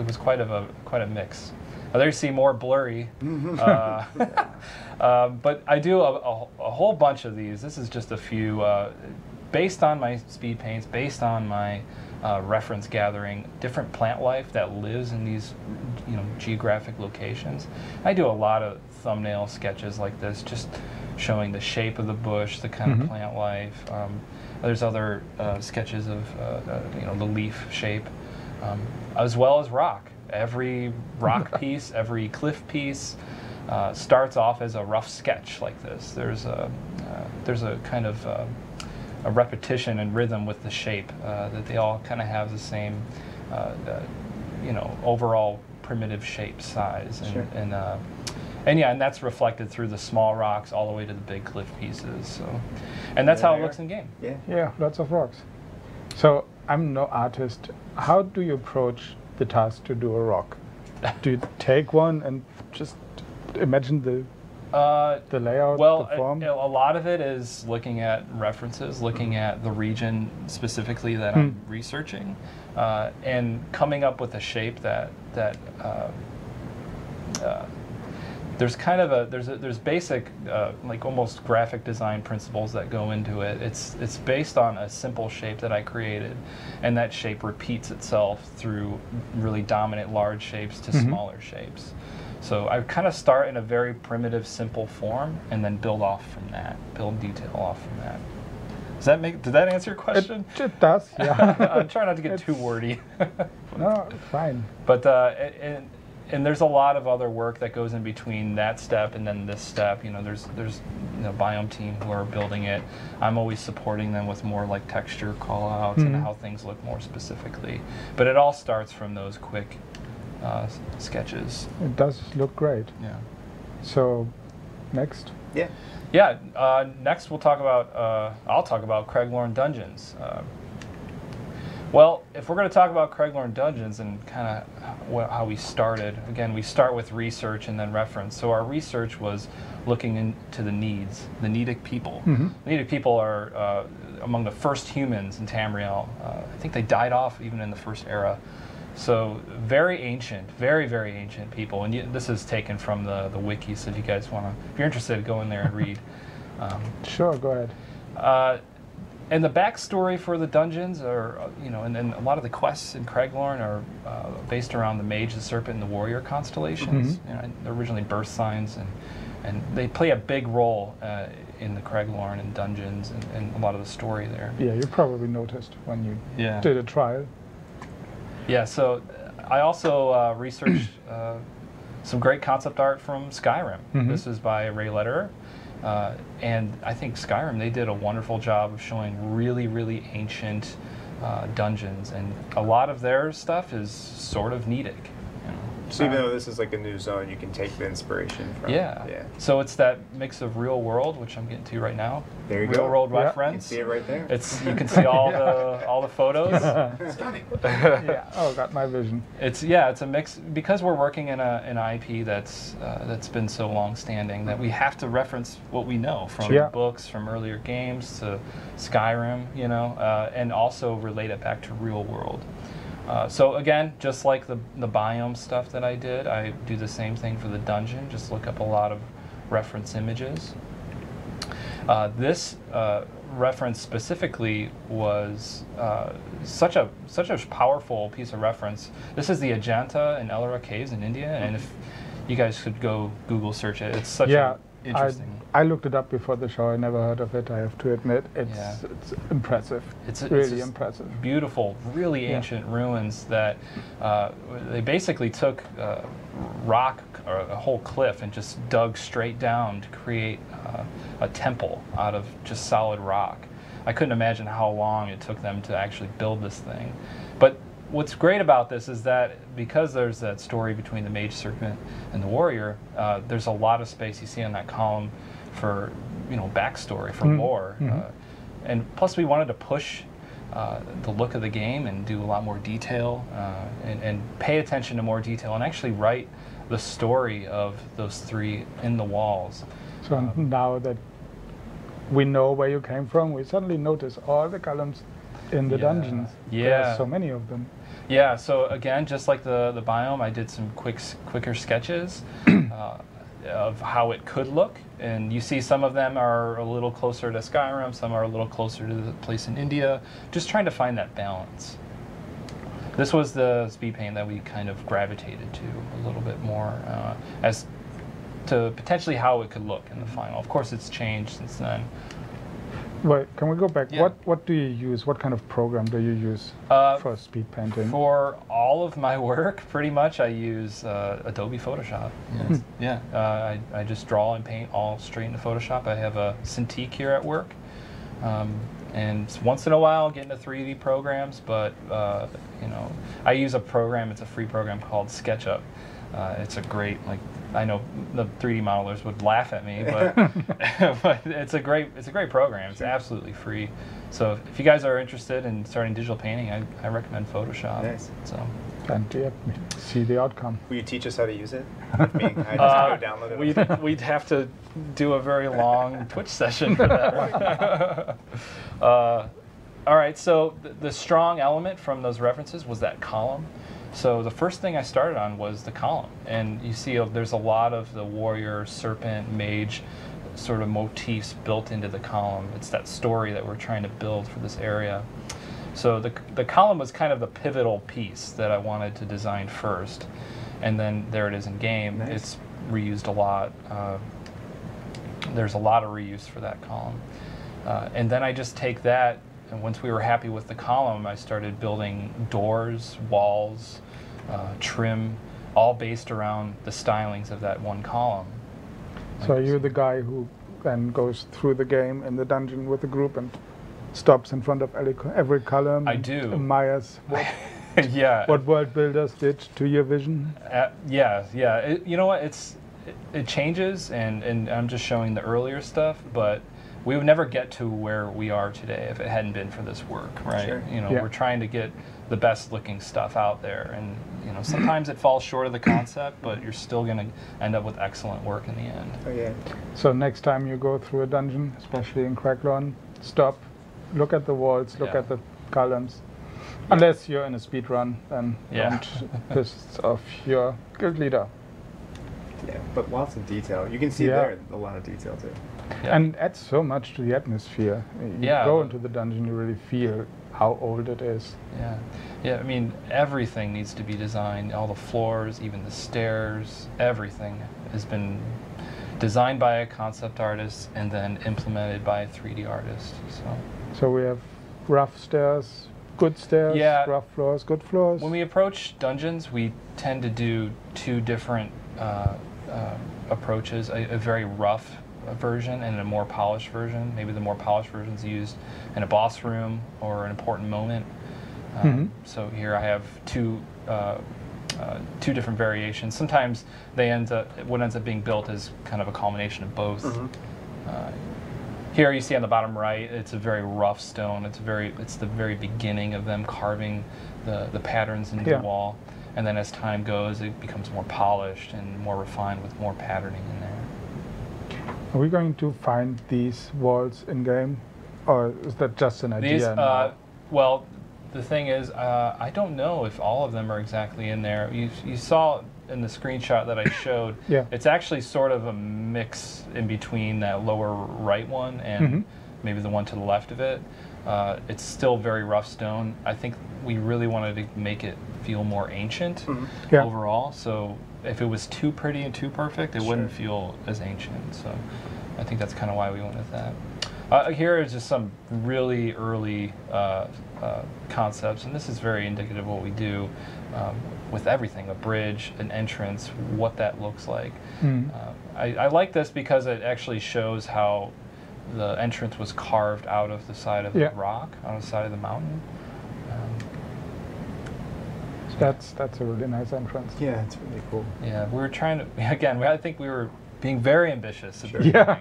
was quite a mix. There you see more blurry, but I do a whole bunch of these. This is just a few based on my speed paints, based on my reference gathering, different plant life that lives in these geographic locations. I do a lot of thumbnail sketches like this, just showing the shape of the bush, the kind of plant life. There's other sketches of the leaf shape, as well as rock. Every rock piece, every cliff piece starts off as a rough sketch like this. There's a kind of a repetition and rhythm with the shape, that they all kind of have the same overall primitive shape size, and yeah, and that's reflected through the small rocks all the way to the big cliff pieces. So, and that's how it looks in game. Yeah, lots of rocks. So I'm no artist. How do you approach the task to do a rock? Do you take one and just imagine the layout, the form? A lot of it is looking at references, looking at the region specifically that I'm researching, and coming up with a shape that there's kind of there's basic like almost graphic design principles that go into it. It's based on a simple shape that I created, and that shape repeats itself through really dominant large shapes to smaller shapes. So I kind of start in a very primitive, simple form, and then build off from that, build detail off from that. Did that answer your question? It does, yeah. I'm trying not to get too wordy. No, fine. But and there's a lot of other work that goes in between that step and then this step. There's biome team who are building it. I'm always supporting them with more like texture call-outs and how things look more specifically. But it all starts from those quick sketches. It does look great. Yeah. So, next? Yeah. Next we'll talk about, I'll talk about Craglawn Dungeons. Well, if we're going to talk about Craglawn Dungeons and kind of how we started, again, we start with research and then reference. So our research was looking into the needs, the Nedic people. The Nedic people are among the first humans in Tamriel. I think they died off even in the first era. So very ancient, very, very ancient people. And this is taken from the wiki, so if you guys want to, if you're interested, go in there and read. Sure, go ahead. And the backstory for the dungeons are, and a lot of the quests in Craglawn are based around the Mage, the Serpent, and the Warrior constellations. They're originally birth signs, and they play a big role in the Craglawn and dungeons and a lot of the story there. Yeah, you probably noticed when you did a trial. Yeah, so I also researched some great concept art from Skyrim. This is by Ray Lederer. And I think Skyrim, they did a wonderful job of showing really, really ancient dungeons, and a lot of their stuff is sort of Nedic. So even though this is like a new zone, you can take the inspiration from. Yeah. Yeah. So it's that mix of real world, which I'm getting to right now. There you real go. world Yeah. You can reference. see it right there. It's you can see all the photos. Stunning. Yeah. Oh, got my vision. It's a mix because we're working in an IP that's been so long standing that we have to reference what we know from Yeah. books, from earlier games to Skyrim, you know, and also relate it back to real world. So again, just like the biome stuff that I did, I do the same thing for the dungeon. Just look up a lot of reference images. This reference specifically was such a powerful piece of reference. This is the Ajanta and Ellora caves in India, and if you guys could go Google search it, it's such Yeah. a interesting. I looked it up before the show. I never heard of it. I have to admit, it's impressive. It's really just impressive. Beautiful, really Yeah. ancient ruins that they basically took rock or a whole cliff and just dug straight down to create a temple out of just solid rock. I couldn't imagine how long it took them to actually build this thing. But what's great about this is that because there's that story between the mage serpent and the warrior, there's a lot of space you see on that column for backstory, for lore, and plus we wanted to push the look of the game and do a lot more detail and pay attention to more detail and actually write the story of those three in the walls. So now that we know where you came from, we suddenly notice all the columns in the dungeons. Yeah. There's so many of them. Yeah, so again, just like the biome, I did some quicker sketches of how it could look. And you see some of them are a little closer to Skyrim, some are a little closer to the place in India, just trying to find that balance. This was the speed paint that we kind of gravitated to a little bit more as to potentially how it could look in the final. Of course, it's changed since then. Wait, can we go back? Yeah. What do you use? What kind of program do you use for speed painting? For all of my work, pretty much, I use Adobe Photoshop. Yes. Yeah, I just draw and paint all straight into Photoshop. I have a Cintiq here at work, and once in a while I'll get into 3D programs, but I use a program. It's a free program called SketchUp. It's a great, I know the 3D modelers would laugh at me, but but it's a great program. It's absolutely free. So if you guys are interested in starting digital painting, I recommend Photoshop. Nice. So. And yeah, see the outcome. Will you teach us how to use it? With me? I just go download it. We'd have to do a very long Twitch session for that. All right, so the strong element from those references was that column. So the first thing I started on was the column, and you see there's a lot of the warrior, serpent, mage sort of motifs built into the column. It's that story that we're trying to build for this area. So the column was kind of the pivotal piece that I wanted to design first, and then there it is in game. Nice. It's reused a lot. There's a lot of reuse for that column. And then I just take that, and once we were happy with the column, I started building doors, walls, trim, all based around the stylings of that one column. So you're the guy who then goes through the game in the dungeon with the group and stops in front of every column. I and do. admires Yeah. what world builders did to your vision. Yeah. You know what? It changes, and I'm just showing the earlier stuff, but we would never get to where we are today if it hadn't been for this work, right? Sure. We're trying to get the best looking stuff out there, and sometimes it falls short of the concept, but you're still going to end up with excellent work in the end. Oh yeah. So next time you go through a dungeon, especially in Cracklawn, stop, look at the walls, look Yeah. at the columns. Unless you're in a speed run, then Yeah. don't piss off your guild leader. Yeah, but lots of detail. You can see Yeah. there a lot of detail too. Yeah. And adds so much to the atmosphere. You Yeah. go into the dungeon, you really feel how old it is. Yeah. I mean, everything needs to be designed. All the floors, even the stairs, everything has been designed by a concept artist and then implemented by a 3D artist. So we have rough stairs, good stairs, Yeah. rough floors, good floors. When we approach dungeons, we tend to do two different approaches, a very rough version and a more polished version. Maybe the more polished version is used in a boss room or an important moment. So here I have two two different variations. Sometimes what ends up being built is kind of a culmination of both. Here you see on the bottom right, it's a very rough stone. It's the very beginning of them carving the patterns into the wall. And then as time goes, it becomes more polished and more refined with more patterning in there. Are we going to find these walls in-game? Or is that just an idea? Well, the thing is, I don't know if all of them are exactly in there. You saw in the screenshot that I showed, it's actually sort of a mix in between that lower right one and maybe the one to the left of it. It's still very rough stone. I think we really wanted to make it feel more ancient overall. So if it was too pretty and too perfect, it wouldn't feel as ancient. So I think that's kind of why we went with that. Here is just some really early concepts, and this is very indicative of what we do with everything, a bridge, an entrance, what that looks like. I like this because it actually shows how the entrance was carved out of the side of the rock, out of the side of the mountain. That's a really nice entrance. Yeah, it's really cool. Yeah, we were trying to, again, I think we were being very ambitious at the beginning,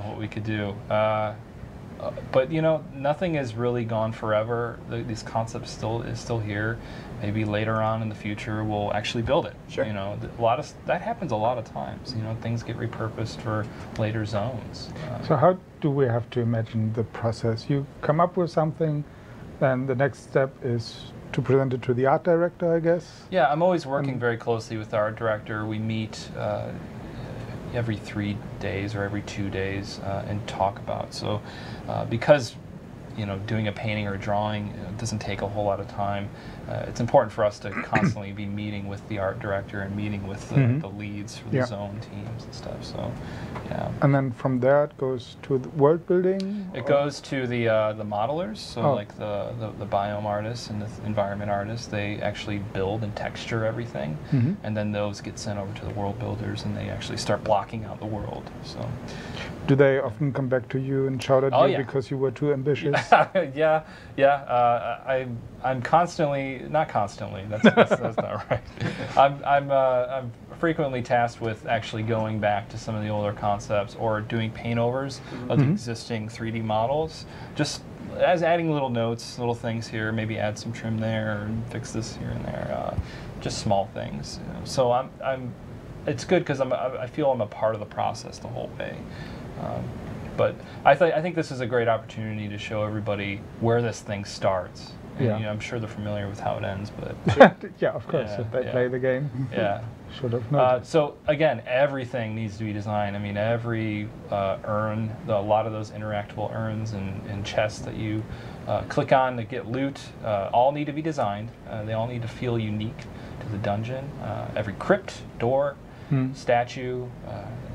what we could do. But you know, nothing has really gone forever. These concepts is still here. Maybe later on in the future we'll actually build it. You know, that happens a lot of times. You know, things get repurposed for later zones. So how do we have to imagine the process? You come up with something, then the next step is to present it to the art director, I guess? Yeah, I'm always working very closely with the art director. We meet every 3 days or every 2 days and talk about. So because doing a painting or a drawing doesn't take a whole lot of time, it's important for us to constantly be meeting with the art director and meeting with the leads for the zone teams and stuff. So yeah. And then from there it goes to the world building? It goes to the modelers, so like the biome artists and the environment artists. They actually build and texture everything, and then those get sent over to the world builders, and they actually start blocking out the world. So, do they often come back to you and shout at you because you were too ambitious? I'm constantly, not constantly. That's not right. I'm frequently tasked with actually going back to some of the older concepts or doing paint overs of the existing 3D models, just as adding little notes, little things here, maybe add some trim there and fix this here and there, just small things. So it's good because I feel I'm a part of the process the whole way. But I think this is a great opportunity to show everybody where this thing starts. And, I'm sure they're familiar with how it ends, but yeah, of course, if they play the game. Should have noticed. So again, everything needs to be designed. I mean, every urn, a lot of those interactable urns and chests that you click on to get loot, all need to be designed. They all need to feel unique to the dungeon. Every crypt, door, statue,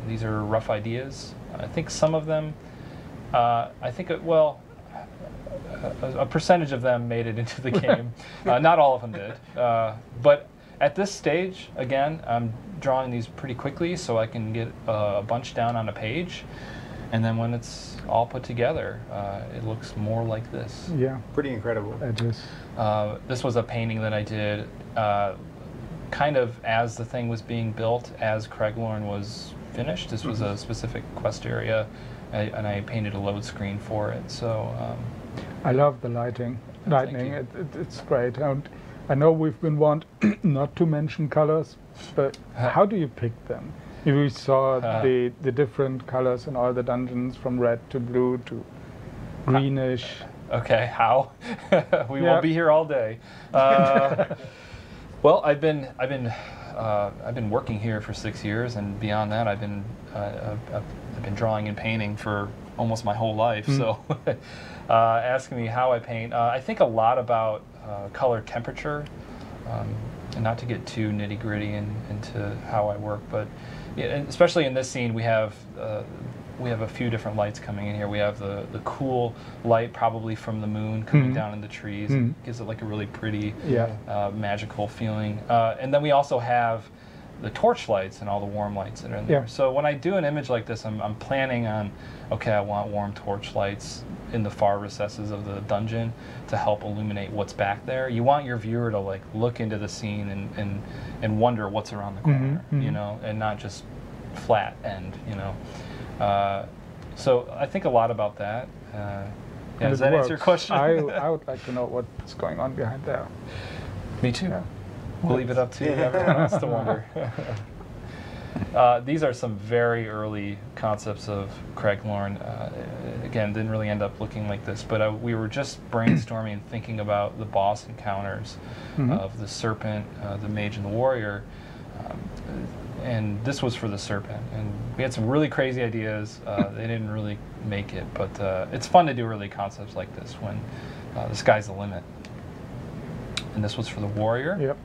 these are rough ideas. I think some of them, a percentage of them made it into the game. Not all of them did. But at this stage, again, I'm drawing these pretty quickly so I can get a bunch down on a page. And then when it's all put together, it looks more like this. Yeah. Pretty incredible. It is. This was a painting that I did kind of as the thing was being built, as Craiglorn was finished. This was a specific quest area, and I painted a load screen for it. So I love the lightning. It's great. And I know we've been warned not to mention colors, but how do you pick them? We saw the different colors in all the dungeons, from red to blue to greenish. Okay, how? We won't be here all day. Well, I've been working here for 6 years, and beyond that, I've been drawing and painting for almost my whole life. So, asking me how I paint, I think a lot about color temperature, and not to get too nitty gritty into how I work, but especially in this scene, we have a few different lights coming in here. We have the cool light, probably from the moon, coming down in the trees. It gives it like a really pretty, magical feeling. And then we also have the torch lights and all the warm lights that are in there. Yeah. So when I do an image like this, I'm planning on, okay, I want warm torch lights in the far recesses of the dungeon to help illuminate what's back there. You want your viewer to like look into the scene and wonder what's around the corner, you know, and not just flat end, you know. So I think a lot about that. Yeah, does that answer your question? I would like to know what's going on behind there. Me too. Yeah. We'll leave it up to everyone else to wonder. These are some very early concepts of Craig Lorne. Again, didn't really end up looking like this, but we were just brainstorming and thinking about the boss encounters of the serpent, the mage, and the warrior. And this was for the serpent. And we had some really crazy ideas. They didn't really make it, but it's fun to do early concepts like this when the sky's the limit. And this was for the warrior. Yep.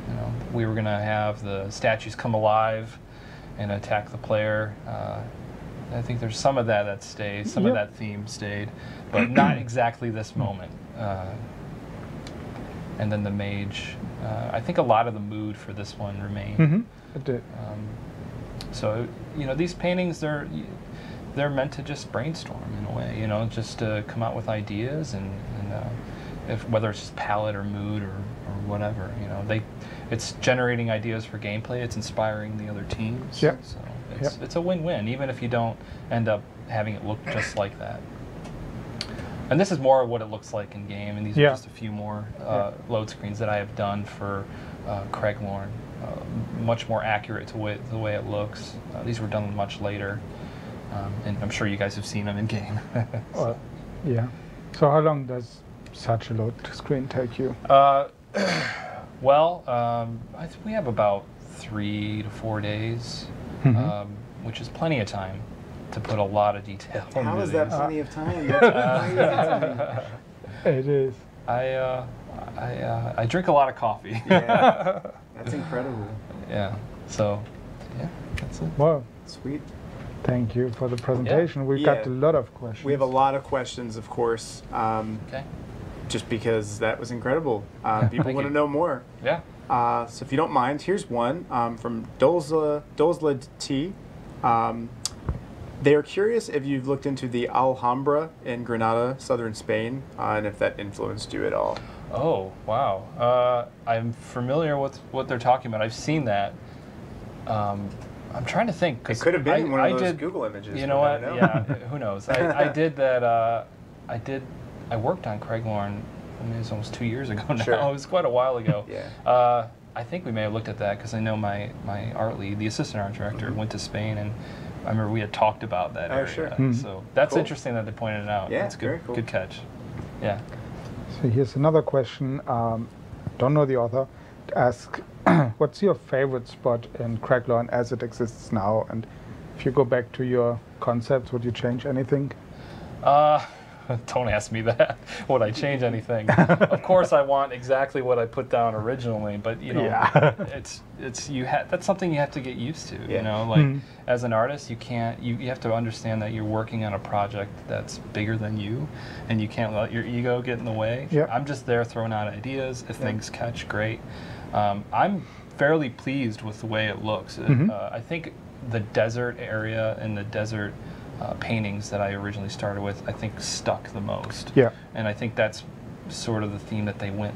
You know, we were going to have the statues come alive and attack the player. I think there's some of that stayed, some of that theme stayed, but not exactly this moment. And then the mage, I think a lot of the mood for this one remained. It did. So, you know, these paintings, they're meant to just brainstorm in a way, you know, just to come out with ideas and whether it's just palette or mood or whatever, you know, it's generating ideas for gameplay. It's inspiring the other teams. Yep. So it's a win-win, even if you don't end up having it look just like that. And this is more of what it looks like in game, and these are just a few more load screens that I have done for Craig Lorne. Much more accurate to the way it looks. These were done much later, and I'm sure you guys have seen them in game. Well, yeah. So how long does such a load screen take you? Well, we have about 3 to 4 days, which is plenty of time to put a lot of detail into How is these. that plenty of time? That's It is. I drink a lot of coffee. Yeah, that's incredible. Yeah. So, yeah, that's it. Well, Sweet. thank you for the presentation. We've got a lot of questions. We have a lot of questions, of course. Okay. Just because that was incredible. People Thank want you. to know more. Yeah. So if you don't mind, here's one from Dolzla T. They are curious if you've looked into the Alhambra in Granada, southern Spain, and if that influenced you at all. Oh, wow. I'm familiar with what they're talking about. I've seen that. I'm trying to think. It could have been one of those Google images. You know what? Yeah, who knows? I did that. I worked on Craig Lorne. I mean, it was almost 2 years ago now. Sure. It was quite a while ago. Yeah. I think we may have looked at that because I know my art lead, the assistant art director, went to Spain, and I remember we had talked about that area. Sure. So that's Cool. interesting that they pointed it out. Yeah, that's good. very cool. Good catch. Yeah. So here's another question. Don't know the author. Ask, what's your favorite spot in Craig Lorne as it exists now? And if you go back to your concepts, would you change anything? Don't ask me that. Would I change anything? Of course, I want exactly what I put down originally, but you know, that's something you have to get used to. Yeah. You know, like as an artist, you can't. You have to understand that you're working on a project that's bigger than you, and you can't let your ego get in the way. Yeah. I'm just there throwing out ideas. If things catch, great. I'm fairly pleased with the way it looks. I think the desert area and the desert paintings that I originally started with, I think stuck the most. Yeah. And I think that's sort of the theme that they went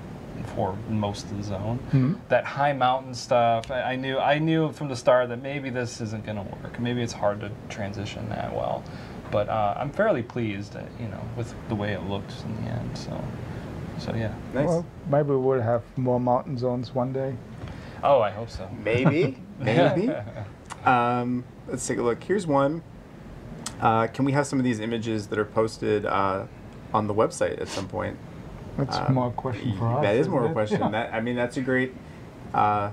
for most of the zone. That high mountain stuff, I knew from the start that maybe this isn't going to work. Maybe it's hard to transition that well. But I'm fairly pleased, you know, with the way it looked in the end. So yeah. Nice. Well, maybe we'll have more mountain zones one day. Oh, I hope so. Maybe. Maybe. Let's take a look. Here's one. Can we have some of these images that are posted on the website at some point? That's more a question for us. That is more isn't a it? question. I mean, that's a great. Yeah,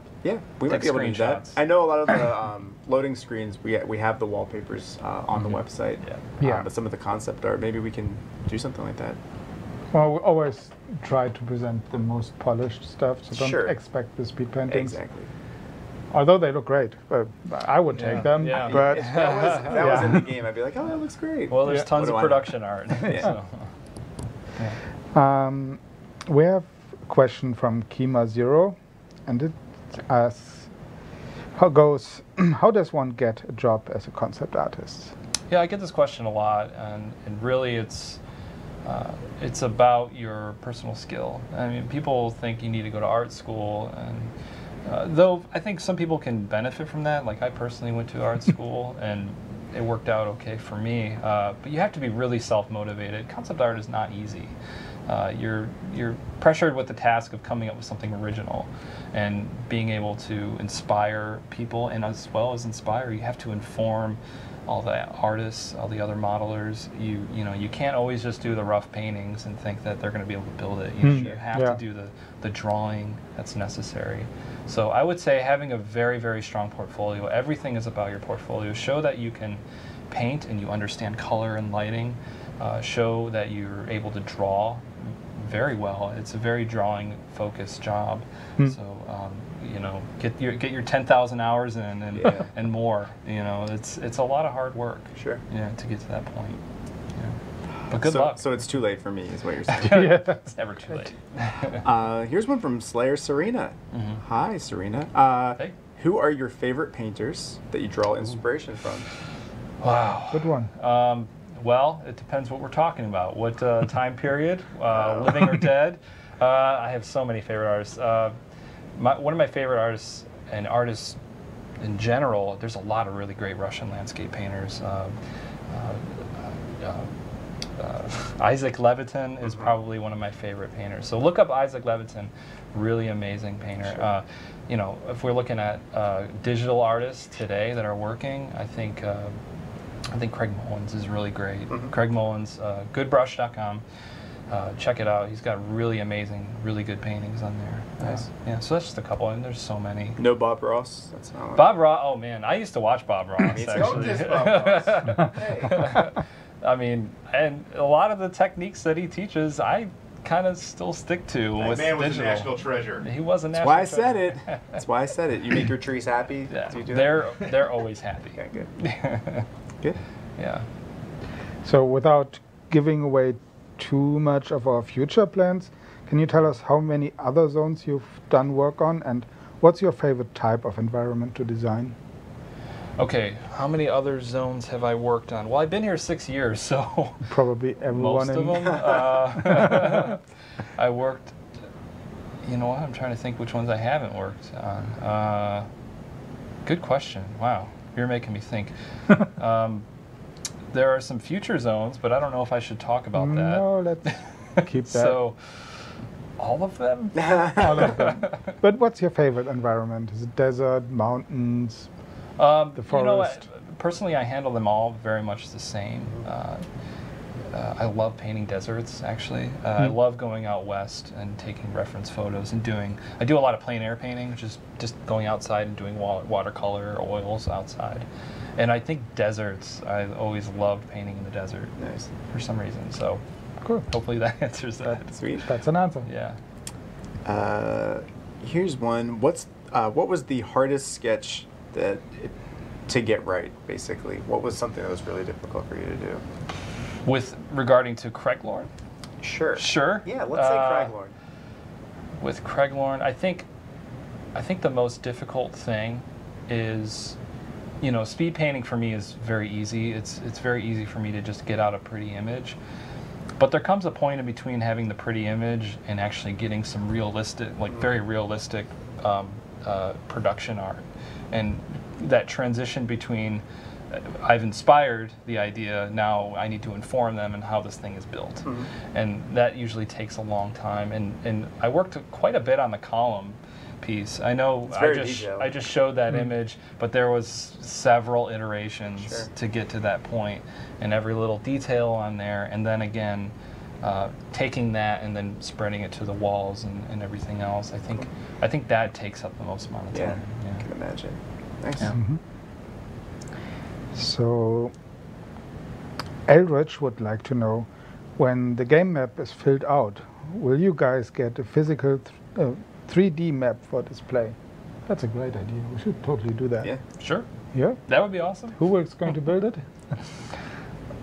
we might Take be able to do that. screenshots. I know a lot of the loading screens. We have the wallpapers on the website. Yeah. But some of the concept art, maybe we can do something like that. Well, we always try to present the most polished stuff, so don't Sure. expect the speed paintings. Exactly. Although they look great, I would take them. Yeah. But If that was in the game, I'd be like, oh, that looks great. Well, there's Yeah. tons What of do I know? production art. So. we have a question from Kima Zero, and it asks, how does one get a job as a concept artist? Yeah, I get this question a lot, and really it's about your personal skill. I mean, people think you need to go to art school, and though I think some people can benefit from that. Like I personally went to art school, and it worked out okay for me. But you have to be really self-motivated. Concept art is not easy. You're pressured with the task of coming up with something original, and being able to inspire people, and as well as inspire, you have to inform all the artists, all the other modelers. You can't always just do the rough paintings and think that they're going to be able to build it. You have to do the drawing that's necessary. So I would say having a very, very strong portfolio. Everything is about your portfolio. Show that you can paint and you understand color and lighting. Show that you're able to draw very well. It's a very drawing-focused job. So get your 10,000 hours in and more. It's a lot of hard work. Sure. To get to that point. But good luck. So it's too late for me, is what you're saying. It's never too late. Here's one from Slayer Serena. Hi, Serena. Hey. Who are your favorite painters that you draw inspiration from? Wow. Good one. Well, it depends what we're talking about. What time period, living or dead. I have so many favorite artists. One of my favorite artists, and artists in general, there's a lot of really great Russian landscape painters. Isaac Levitin is probably one of my favorite painters. So look up Isaac Levitin, really amazing painter. Sure. If we're looking at digital artists today that are working, I think Craig Mullins is really great. Craig Mullins, goodbrush.com. Check it out. He's got really amazing, really good paintings on there. Nice. So that's just a couple, and there's so many. No Bob Ross? That's not Bob Ross, oh man, I used to watch Bob Ross, Me too. actually. Don't diss Bob Ross. Hey. I mean, and a lot of the techniques that he teaches, I kind of still stick to That with man was digital. a national treasure. He was a That's national why I treasure. said it. That's why I said it. You make your trees happy? Yeah, Do you do that? they're always happy. Okay, good. Good. Yeah. So without giving away too much of our future plans, can you tell us how many other zones you've done work on, and what's your favorite type of environment to design? Okay, how many other zones have I worked on? Well, I've been here 6 years, so Probably everyone most in of them. I worked. You know what? I'm trying to think which ones I haven't worked on. Good question. Wow, you're making me think. There are some future zones, but I don't know if I should talk about that. No, let's keep that. So, all of them? All of them. But what's your favorite environment? Is it desert, mountains, the forest? You know what? Personally, I handle them all very much the same. I love painting deserts, actually. I love going out west and taking reference photos and I do a lot of plein air painting, which is just going outside and doing watercolor or oils outside. And I think deserts, I always loved painting in the desert. Nice. For some reason, so Cool. hopefully that answers that. Sweet. That's an answer. Yeah. Here's one. What was the hardest sketch to get right, basically? What was something that was really difficult for you to do? With regarding to Craiglorn? Sure. Sure. Yeah, let's say Craiglorn. With Craiglorn, I think the most difficult thing is, speed painting for me is very easy. It's very easy for me to just get out a pretty image. But there comes a point in between having the pretty image and actually getting some realistic, very realistic production art. And that transition between I've inspired the idea, now I need to inform them in how this thing is built. And that usually takes a long time. And I worked quite a bit on the column piece. I know I just showed that image, but there was several iterations to get to that point, and every little detail on there, and then again taking that and then spreading it to the walls and everything else. I think that takes up the most amount of time. Yeah, I can imagine. Nice. Yeah. So Eldridge would like to know, when the game map is filled out, will you guys get a physical 3D map for display? That's a great idea. We should totally do that. Yeah. Sure. Yeah? That would be awesome. Who is going to build it?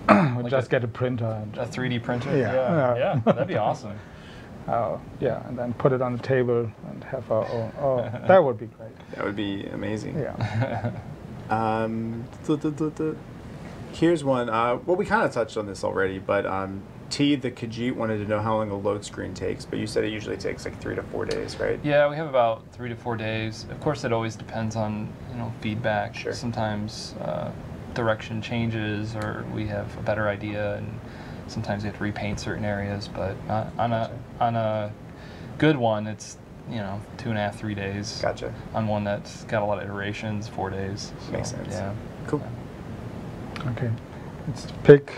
We'll just get a printer. And A 3D printer? Yeah. Yeah, that'd be awesome. Yeah, and then put it on the table and have our own. Oh, that would be great. That would be amazing. Yeah. Here's one. Well, we kind of touched on this already, but T, the Khajiit, wanted to know how long a load screen takes, but you said it usually takes like 3 to 4 days, right? Yeah, we have about 3 to 4 days. Of course, it always depends on feedback. Sure. Sometimes direction changes, or we have a better idea, and sometimes we have to repaint certain areas. But on a good one, it's 2.5, 3 days. Gotcha. On one that's got a lot of iterations, 4 days. So, Makes sense. Yeah. Cool. Okay. Let's pick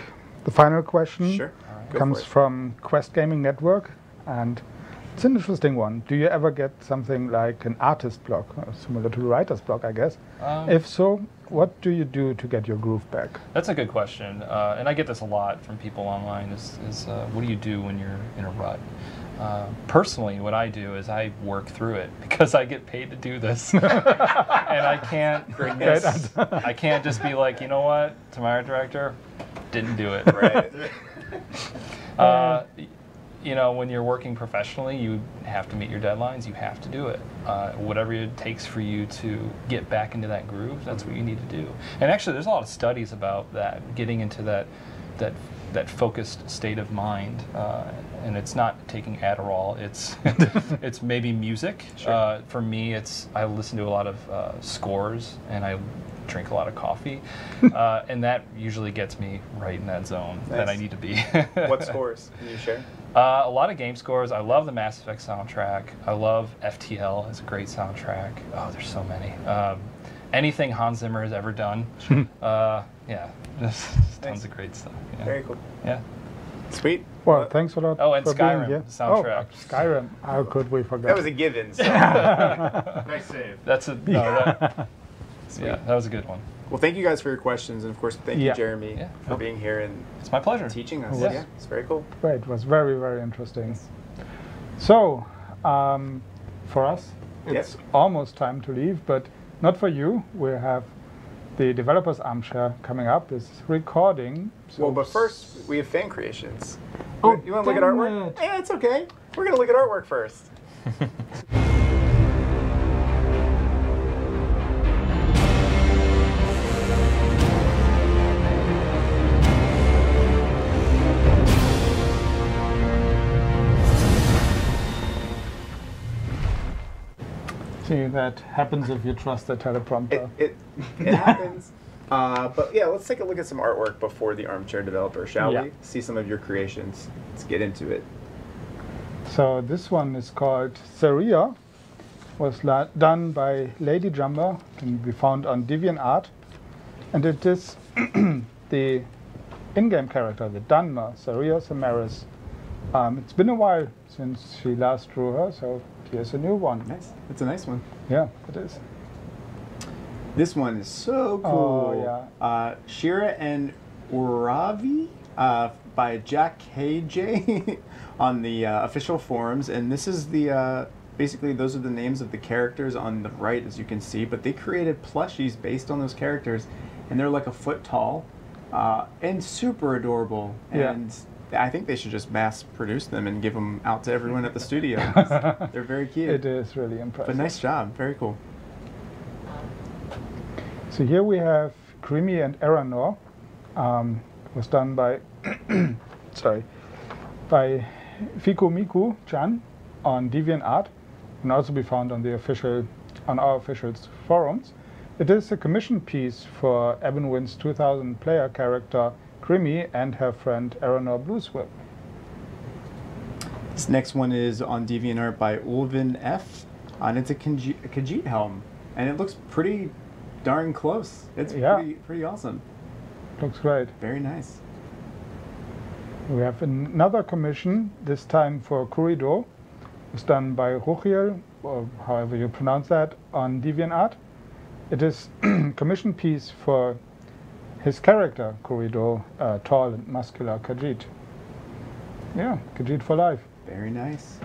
the final question. Sure. Go Comes for it. from Quest Gaming Network, and it's an interesting one. Do you ever get something like an artist block, similar to a writer's block, I guess? If so, what do you do to get your groove back? That's a good question, and I get this a lot from people online. Is what do you do when you're in a rut? Personally, what I do is I work through it because I get paid to do this, and I can't bring this. I can't just be like, you know what, to my art director, didn't do it. Right. When you're working professionally, you have to meet your deadlines. You have to do it. Whatever it takes for you to get back into that groove, that's what you need to do. And actually, there's a lot of studies about that, getting into that focused state of mind. And it's not taking Adderall. It's it's maybe music. Sure. For me, I listen to a lot of scores, and I drink a lot of coffee, and that usually gets me right in that zone that I need to be. What scores can you share? A lot of game scores. I love the Mass Effect soundtrack. I love FTL. It's a great soundtrack. Oh, there's so many. Anything Hans Zimmer has ever done. Yeah, just tons of great stuff. Yeah. Very cool. Yeah. Sweet. Well, thanks a lot. Oh, and for Skyrim being here. soundtrack. Oh, Skyrim. How could we forget? That was a given. So. Nice save. That's a yeah. That was a good one. Well, thank you guys for your questions, and of course, thank you, Jeremy, Yeah. for being here and It's my pleasure. teaching us. Yes. Yeah, it's very cool. Great. It was very, very interesting. So, for us, it's almost time to leave, but not for you. We have the Developers Armchair coming up. It's recording. So Well, but first, we have fan creations. Oh, you want to look at damn artwork? it. Yeah, it's okay. We're going to look at artwork first. See, that happens if you trust the teleprompter. It happens. But yeah, let's take a look at some artwork before the Armchair Developer, shall we? See some of your creations. Let's get into it. So this one is called Saria. Was done by Lady Jumper, can be found on DeviantArt, and it is the in-game character, the Dunmer, Saria Samaris. It's been a while since she last drew her, so here's a new one. Nice. That's a nice one. Yeah, it is. This one is so cool. Oh, yeah. Shira and Uravi by Jack KJ on the official forums. And this is the, basically those are the names of the characters on the right, as you can see. But they created plushies based on those characters. And they're like a foot tall and super adorable. And I think they should just mass produce them and give them out to everyone at the studio. They're very cute. It is really impressive. But nice job. Very cool. So here we have Creamy and Eranor. It was done by by Fikumiku-chan on DeviantArt, and also be found on our official forums. It is a commission piece for Ebonwyn's 2000 player character Creamy and her friend Eranor Blueswhip. This next one is on DeviantArt by Ulvin F. And it's a Khajiit helm. And it looks pretty darn close. It's pretty awesome. Looks great. Very nice. We have another commission, this time for Kurido. It's done by Ruchiel, or however you pronounce that, on DeviantArt. It is a commission piece for his character, Kurido, tall and muscular Khajiit. Yeah, Khajiit for life. Very nice.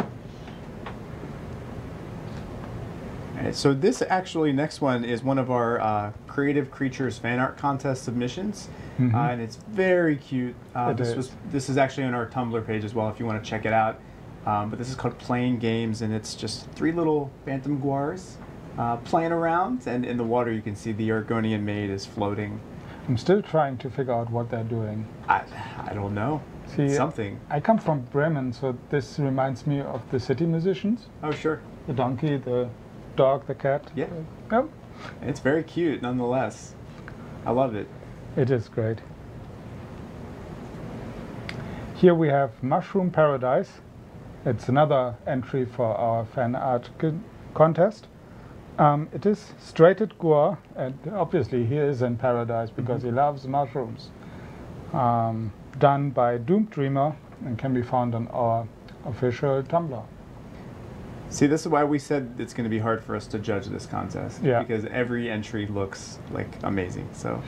All right, so this actually, next one is one of our Creative Creatures fan art contest submissions. And it's very cute. This is actually on our Tumblr page as well if you want to check it out. but this is called Playing Games, and it's just 3 little Bantam Guars playing around, and in the water you can see the Argonian maid is floating. I'm still trying to figure out what they're doing. I don't know. See, something. I come from Bremen, so this reminds me of the city musicians. Oh, sure. The donkey, the dog, the cat. Yeah. Yep. It's very cute, nonetheless. I love it. It is great. Here we have Mushroom Paradise. It's another entry for our fan art contest. It is straighted Gore, and obviously he is in paradise because he loves mushrooms. Done by Doom Dreamer and can be found on our official Tumblr. See, this is why we said it's going to be hard for us to judge this contest. Yeah. Because every entry looks like amazing. So,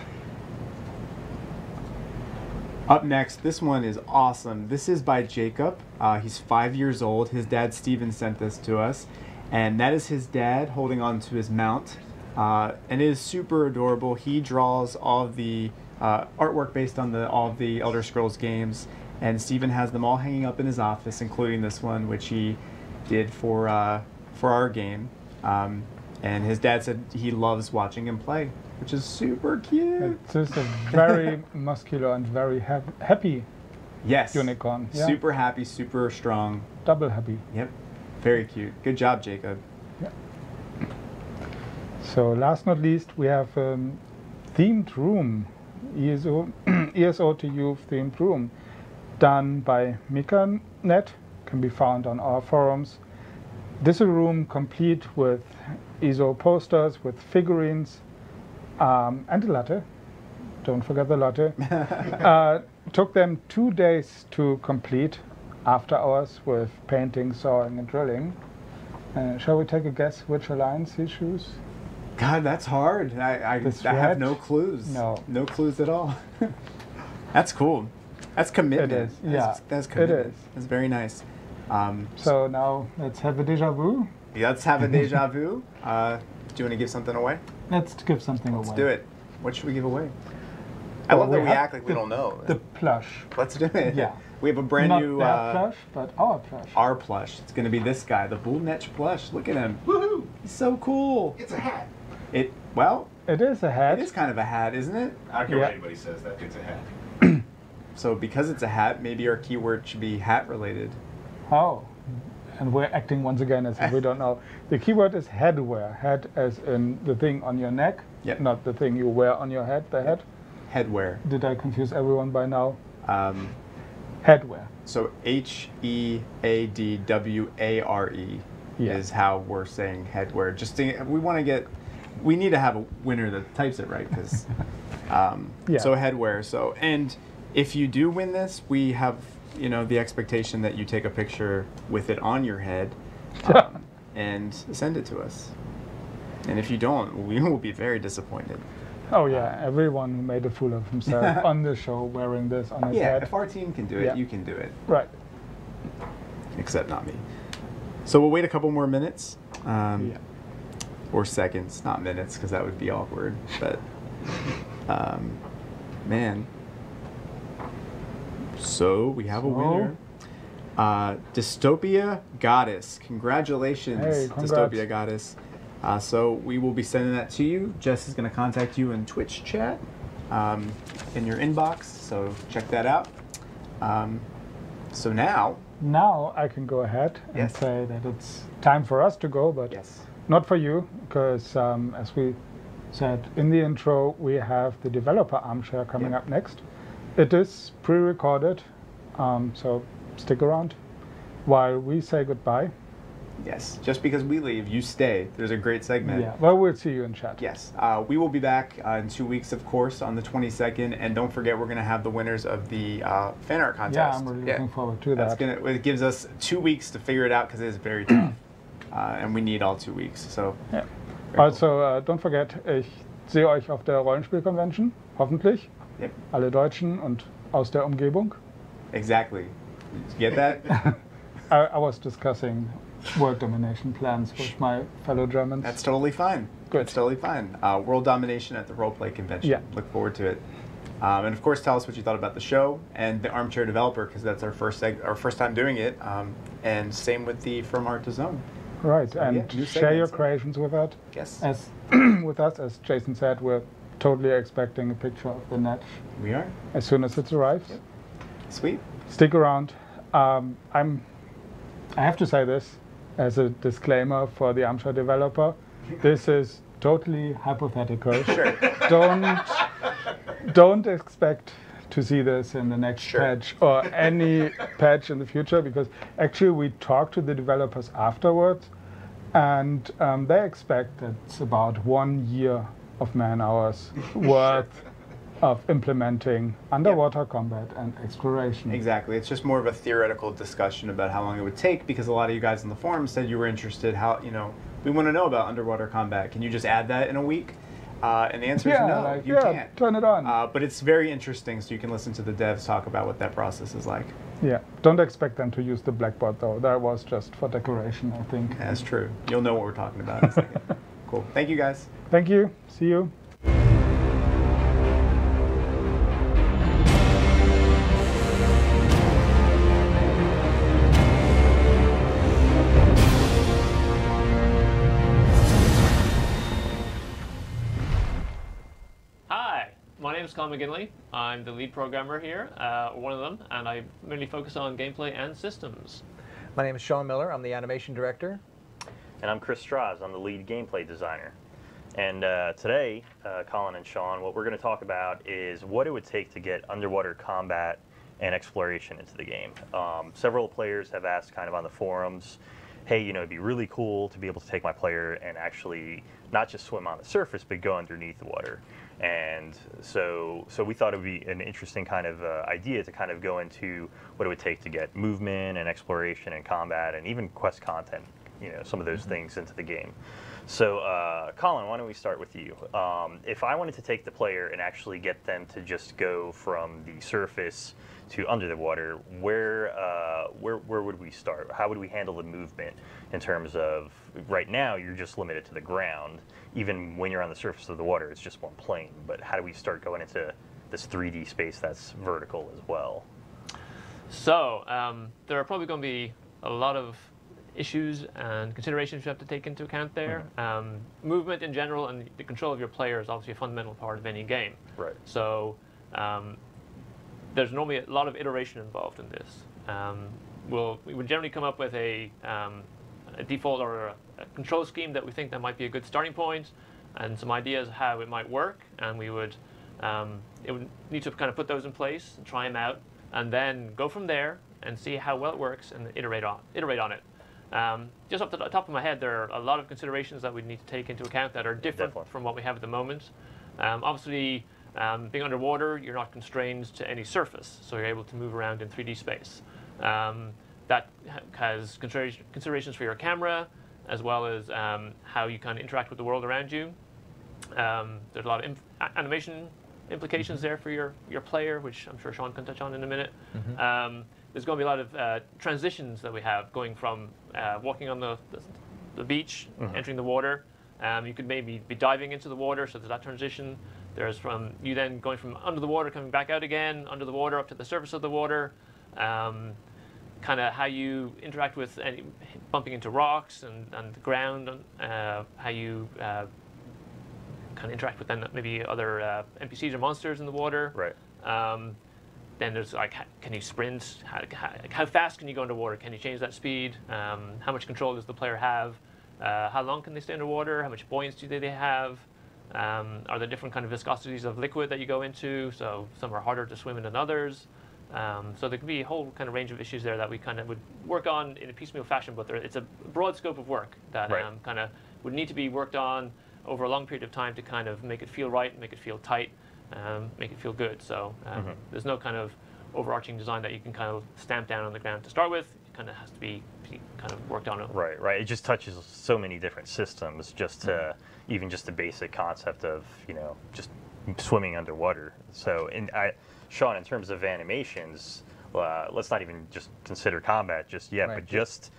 up next, this one is awesome. This is by Jacob. He's 5 years old. His dad Steven sent this to us, and that is his dad holding on to his mount. And it is super adorable. He draws all of the artwork based on all of the Elder Scrolls games, and Steven has them all hanging up in his office, including this one, which he did for our game. And his dad said he loves watching him play, which is super cute. It's just a very muscular and very happy Yes. unicorn. Yeah. Super happy, super strong. Double happy. Yep. Very cute. Good job, Jacob. Yeah. So last not least, we have themed room, ESO to you themed room, done by MikaNet, can be found on our forums. This is a room complete with ESO posters, with figurines, and a latte. Don't forget the latte. Took them 2 days to complete, after hours with painting, sawing, and drilling. Shall we take a guess which alliance he chose? God, that's hard. I have no clues. No clues at all. That's cool. That's commitment. It is. Yeah. That's commitment. It is. That's very nice. So now let's have a déjà vu. Let's have a deja vu. Do you want to give something away? Let's give something away. Let's do it. What should we give away? I love that we act like we don't know. The plush. Let's do it. Yeah. We have a brand Not new their plush, but our plush. our plush. It's going to be this guy, the Bullnetch plush. Look at him. Woohoo! He's so cool. It's a hat. Well, It is a hat. it is kind of a hat, isn't it? I don't care Yeah. what anybody says. That it's a hat. So because it's a hat, maybe our keyword should be hat related. Oh. And we're acting once again as if we don't know. The keyword is headwear. Head as in the thing on your neck, Yep. not the thing you wear on your head, the head. Headwear. Did I confuse everyone by now? Headwear. So HEADWARE Yeah. is how we're saying headwear. We need to have a winner that types it right, because Yeah. so headwear. So, and if you do win this, we have the expectation that you take a picture with it on your head and send it to us. And if you don't, we will be very disappointed. Oh yeah, everyone who made a fool of himself on the show wearing this on his Yeah, head. if our team can do it, Yeah. you can do it. Right. Except not me. So we'll wait a couple more minutes. Yeah. Or seconds, not minutes, because that would be awkward. But, man. So we have a winner. Dystopia Goddess. Congratulations, Hey, congrats. Dystopia Goddess. So we will be sending that to you. Jess is going to contact you in Twitch chat in your inbox. So check that out. So now I can go ahead and Yes. say that it's time for us to go, but yes. not for you, because as we said in the intro, we have the developer armchair coming up next. It is pre-recorded, so stick around while we say goodbye. Yes, just because we leave, you stay. There's a great segment. Yeah, well, we'll see you in chat. Yes, we will be back in 2 weeks, of course, on the 22nd. And don't forget, we're going to have the winners of the fan art contest. Yeah, I'm really looking forward to that. It gives us 2 weeks to figure it out, because it is very tough. And we need all 2 weeks. So. Yeah. Very Also, don't forget, ich sehe euch auf der Rollenspiel-Convention, hoffentlich. Yep. Alle Deutschen und aus der Umgebung. Exactly. Did you get that? I was discussing world domination plans with my fellow Germans. That's totally fine. Good. That's totally fine. World domination at the Roleplay Convention. Yeah. Look forward to it. And of course, tell us what you thought about the show and the Armchair Developer, because that's our first time doing it. And same with the From Art to Zone. Right, So, and yeah, share your creations with us. Yes. As with us, as Jason said, we're totally expecting a picture of the net We are. as soon as it arrives. Yep. Sweet. Stick around. I have to say this as a disclaimer for the Armchair Developer. This is totally hypothetical. Sure. Don't expect to see this in the next Sure. patch or any patch in the future, because actually we talked to the developers afterwards, and they expect it's about 1 year of man hours worth of implementing underwater combat and exploration. Exactly. It's just more of a theoretical discussion about how long it would take, because a lot of you guys in the forum said you were interested. How, we want to know about underwater combat. Can you just add that in a week? And the answer is no, you can't. Turn it on. But it's very interesting, so you can listen to the devs talk about what that process is like. Yeah, don't expect them to use the blackboard though. That was just for decoration, I think. That's true. You'll know what we're talking about in a second. Cool. Thank you, guys. Thank you. See you. Hi, my name is Colin McGinley. I'm the lead programmer here, one of them, and I mainly focus on gameplay and systems. My name is Sean Miller. I'm the animation director. And I'm Chris Strauss. I'm the lead gameplay designer. And today, Colin and Sean, what we're going to talk about is what it would take to get underwater combat and exploration into the game. Several players have asked kind of on the forums, hey, it'd be really cool to be able to take my player and actually not just swim on the surface, but go underneath the water. And so we thought it would be an interesting kind of idea to kind of go into what it would take to get movement and exploration and combat and even quest content, some of those things into the game. So Colin, why don't we start with you? If I wanted to take the player and actually get them to just go from the surface to under the water, where would we start? How would we handle the movement in terms of, right now you're just limited to the ground. Even when you're on the surface of the water, it's just one plane. But how do we start going into this 3D space that's vertical as well? So there are probably going to be a lot of issues and considerations you have to take into account there. Movement in general and the control of your player is obviously a fundamental part of any game. Right. So there's normally a lot of iteration involved in this. We would generally come up with a default or a control scheme that we think that might be a good starting point, and some ideas how it might work, and we would need to kind of put those in place and try them out, and then go from there and see how well it works and iterate on it. Just off the top of my head, there are a lot of considerations that we need to take into account that are different from what we have at the moment. Obviously, being underwater, you're not constrained to any surface, so you're able to move around in 3D space. That has considerations for your camera, as well as how you kind of interact with the world around you. There's a lot of animation implications there for your player, which I'm sure Sean can touch on in a minute. There's going to be a lot of transitions that we have, going from walking on the beach, entering the water. You could maybe be diving into the water, so there's that transition. There's from you then going from under the water, coming back out again, under the water, up to the surface of the water. Kind of how you interact with bumping into rocks and the ground, how you kind of interact with then maybe other NPCs or monsters in the water. Right. Then there's like, can you sprint? How fast can you go underwater? Can you change that speed? How much control does the player have? How long can they stay underwater? How much buoyancy do they have? Are there different kind of viscosities of liquid that you go into? So some are harder to swim in than others. So there could be a whole kind of range of issues there that we kind of would work on in a piecemeal fashion, but it's a broad scope of work that kind of would need to be worked on over a long period of time to kind of make it feel right, make it feel tight, make it feel good. So there's no kind of overarching design that you can kind of stamp down on the ground to start with. It kind of has to be kind of worked on. Right, right. It just touches so many different systems, just to even just the basic concept of, just swimming underwater. So, Sean, in terms of animations, let's not even just consider combat just yet, but just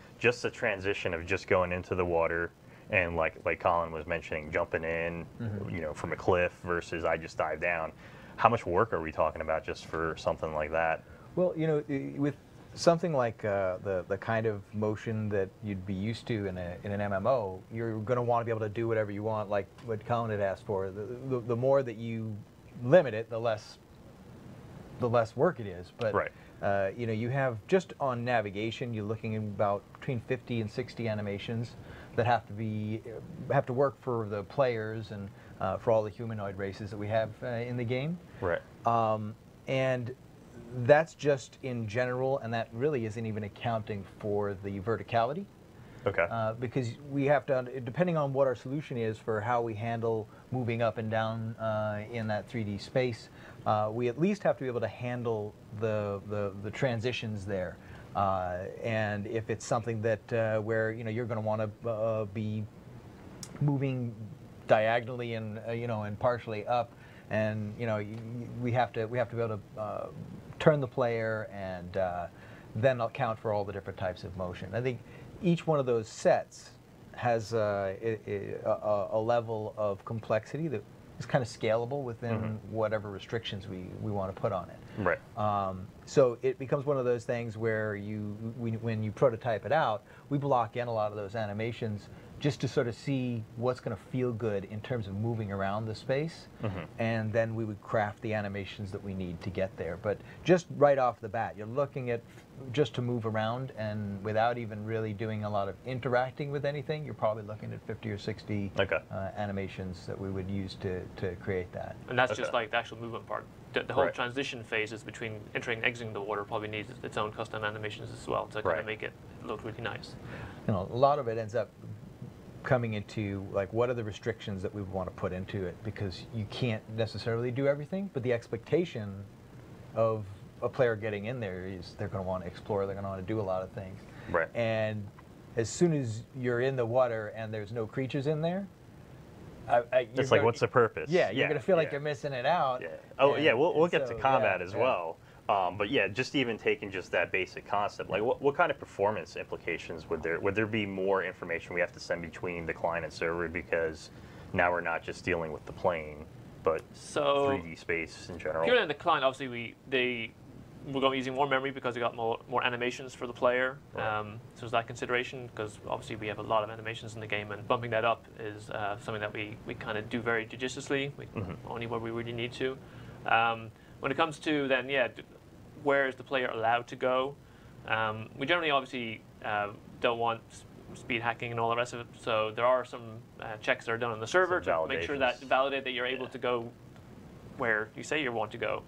the transition of just going into the water and like Colin was mentioning, jumping in, from a cliff versus I just dive down. how much work are we talking about just for something like that? Well, you know, with something like the kind of motion that you'd be used to in an MMO, you're going to want to be able to do whatever you want, like what Colin had asked for. The more that you limit it, the less work it is. But right. you know, you have just on navigation, you're looking at about between 50 and 60 animations that have to work for the players and for all the humanoid races that we have in the game. Right. And that's just in general, and that really isn't even accounting for the verticality. Okay. Because we have to, depending on what our solution is for how we handle moving up and down in that 3D space, we at least have to be able to handle the transitions there. And if it's something that where you know you're going to want to be moving diagonally and you know and partially up, and you know we have to be able to turn the player and then account for all the different types of motion. I think each one of those sets has a level of complexity that is kind of scalable within whatever restrictions we want to put on it. Right. So it becomes one of those things where when you prototype it out, we block in a lot of those animations just to sort of see what's going to feel good in terms of moving around the space, and then we would craft the animations that we need to get there. But just right off the bat, you're looking at just to move around, and without even really doing a lot of interacting with anything, you're probably looking at 50 or 60 animations that we would use to create that. And that's just like the actual movement part. The whole transition phases between entering and exiting the water probably needs its own custom animations as well to kind of make it look really nice. You know, a lot of it ends up coming into like what are the restrictions that we want to put into it, because you can't necessarily do everything, but the expectation of a player getting in there is they're going to want to explore, they're going to want to do a lot of things. Right. And as soon as you're in the water and there's no creatures in there, it's like, what's the purpose? Yeah, you're going to feel like you're missing it out. Yeah. Oh, yeah, we'll get to combat as well. But yeah, just even taking just that basic concept, like what kind of performance implications would there be more information we have to send between the client and server, because now we're not just dealing with the plane, but 3D space in general? Purely on the client, obviously we're going to be using more memory because we got more animations for the player. So there's that consideration, because obviously we have a lot of animations in the game, and bumping that up is something that we kind of do very judiciously, only where we really need to. When it comes to then, where is the player allowed to go? We generally obviously don't want speed hacking and all the rest of it, so there are some checks that are done on the server to make sure that validate that you're able to go where you say you want to go.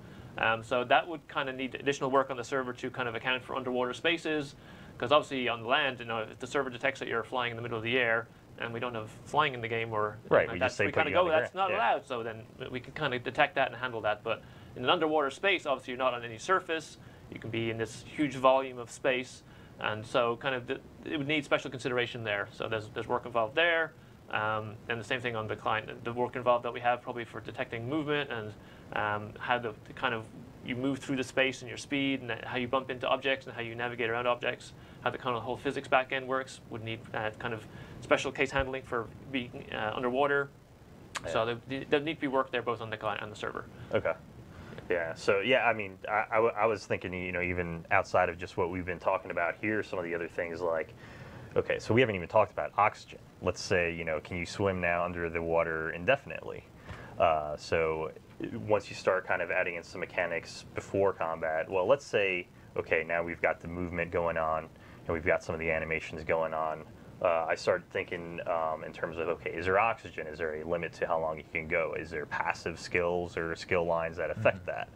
So that would kind of need additional work on the server to kind of account for underwater spaces, because obviously on the land, you know, if the server detects that you're flying in the middle of the air, and we don't have flying in the game, or we just say we kind of go, that's not allowed. So then we can kind of detect that and handle that. But in an underwater space, obviously you're not on any surface. You can be in this huge volume of space, and so kind of it would need special consideration there. So there's work involved there, and the same thing on the client. The work involved that we have probably for detecting movement and how the kind of you move through the space and your speed, and how you bump into objects and how you navigate around objects, how the kind of whole physics back end works would need kind of special case handling for being underwater. So there need to be work there both on the client and the server. Okay. Yeah. So yeah, I mean, I was thinking, you know, even outside of just what we've been talking about here, some of the other things like, okay, so we haven't even talked about oxygen. Let's say, you know, can you swim now under the water indefinitely? So once you start kind of adding in some mechanics before combat, well, let's say, okay, now we've got the movement going on and we've got some of the animations going on. I started thinking in terms of, okay, is there oxygen? Is there a limit to how long you can go? Is there passive skills or skill lines that affect that?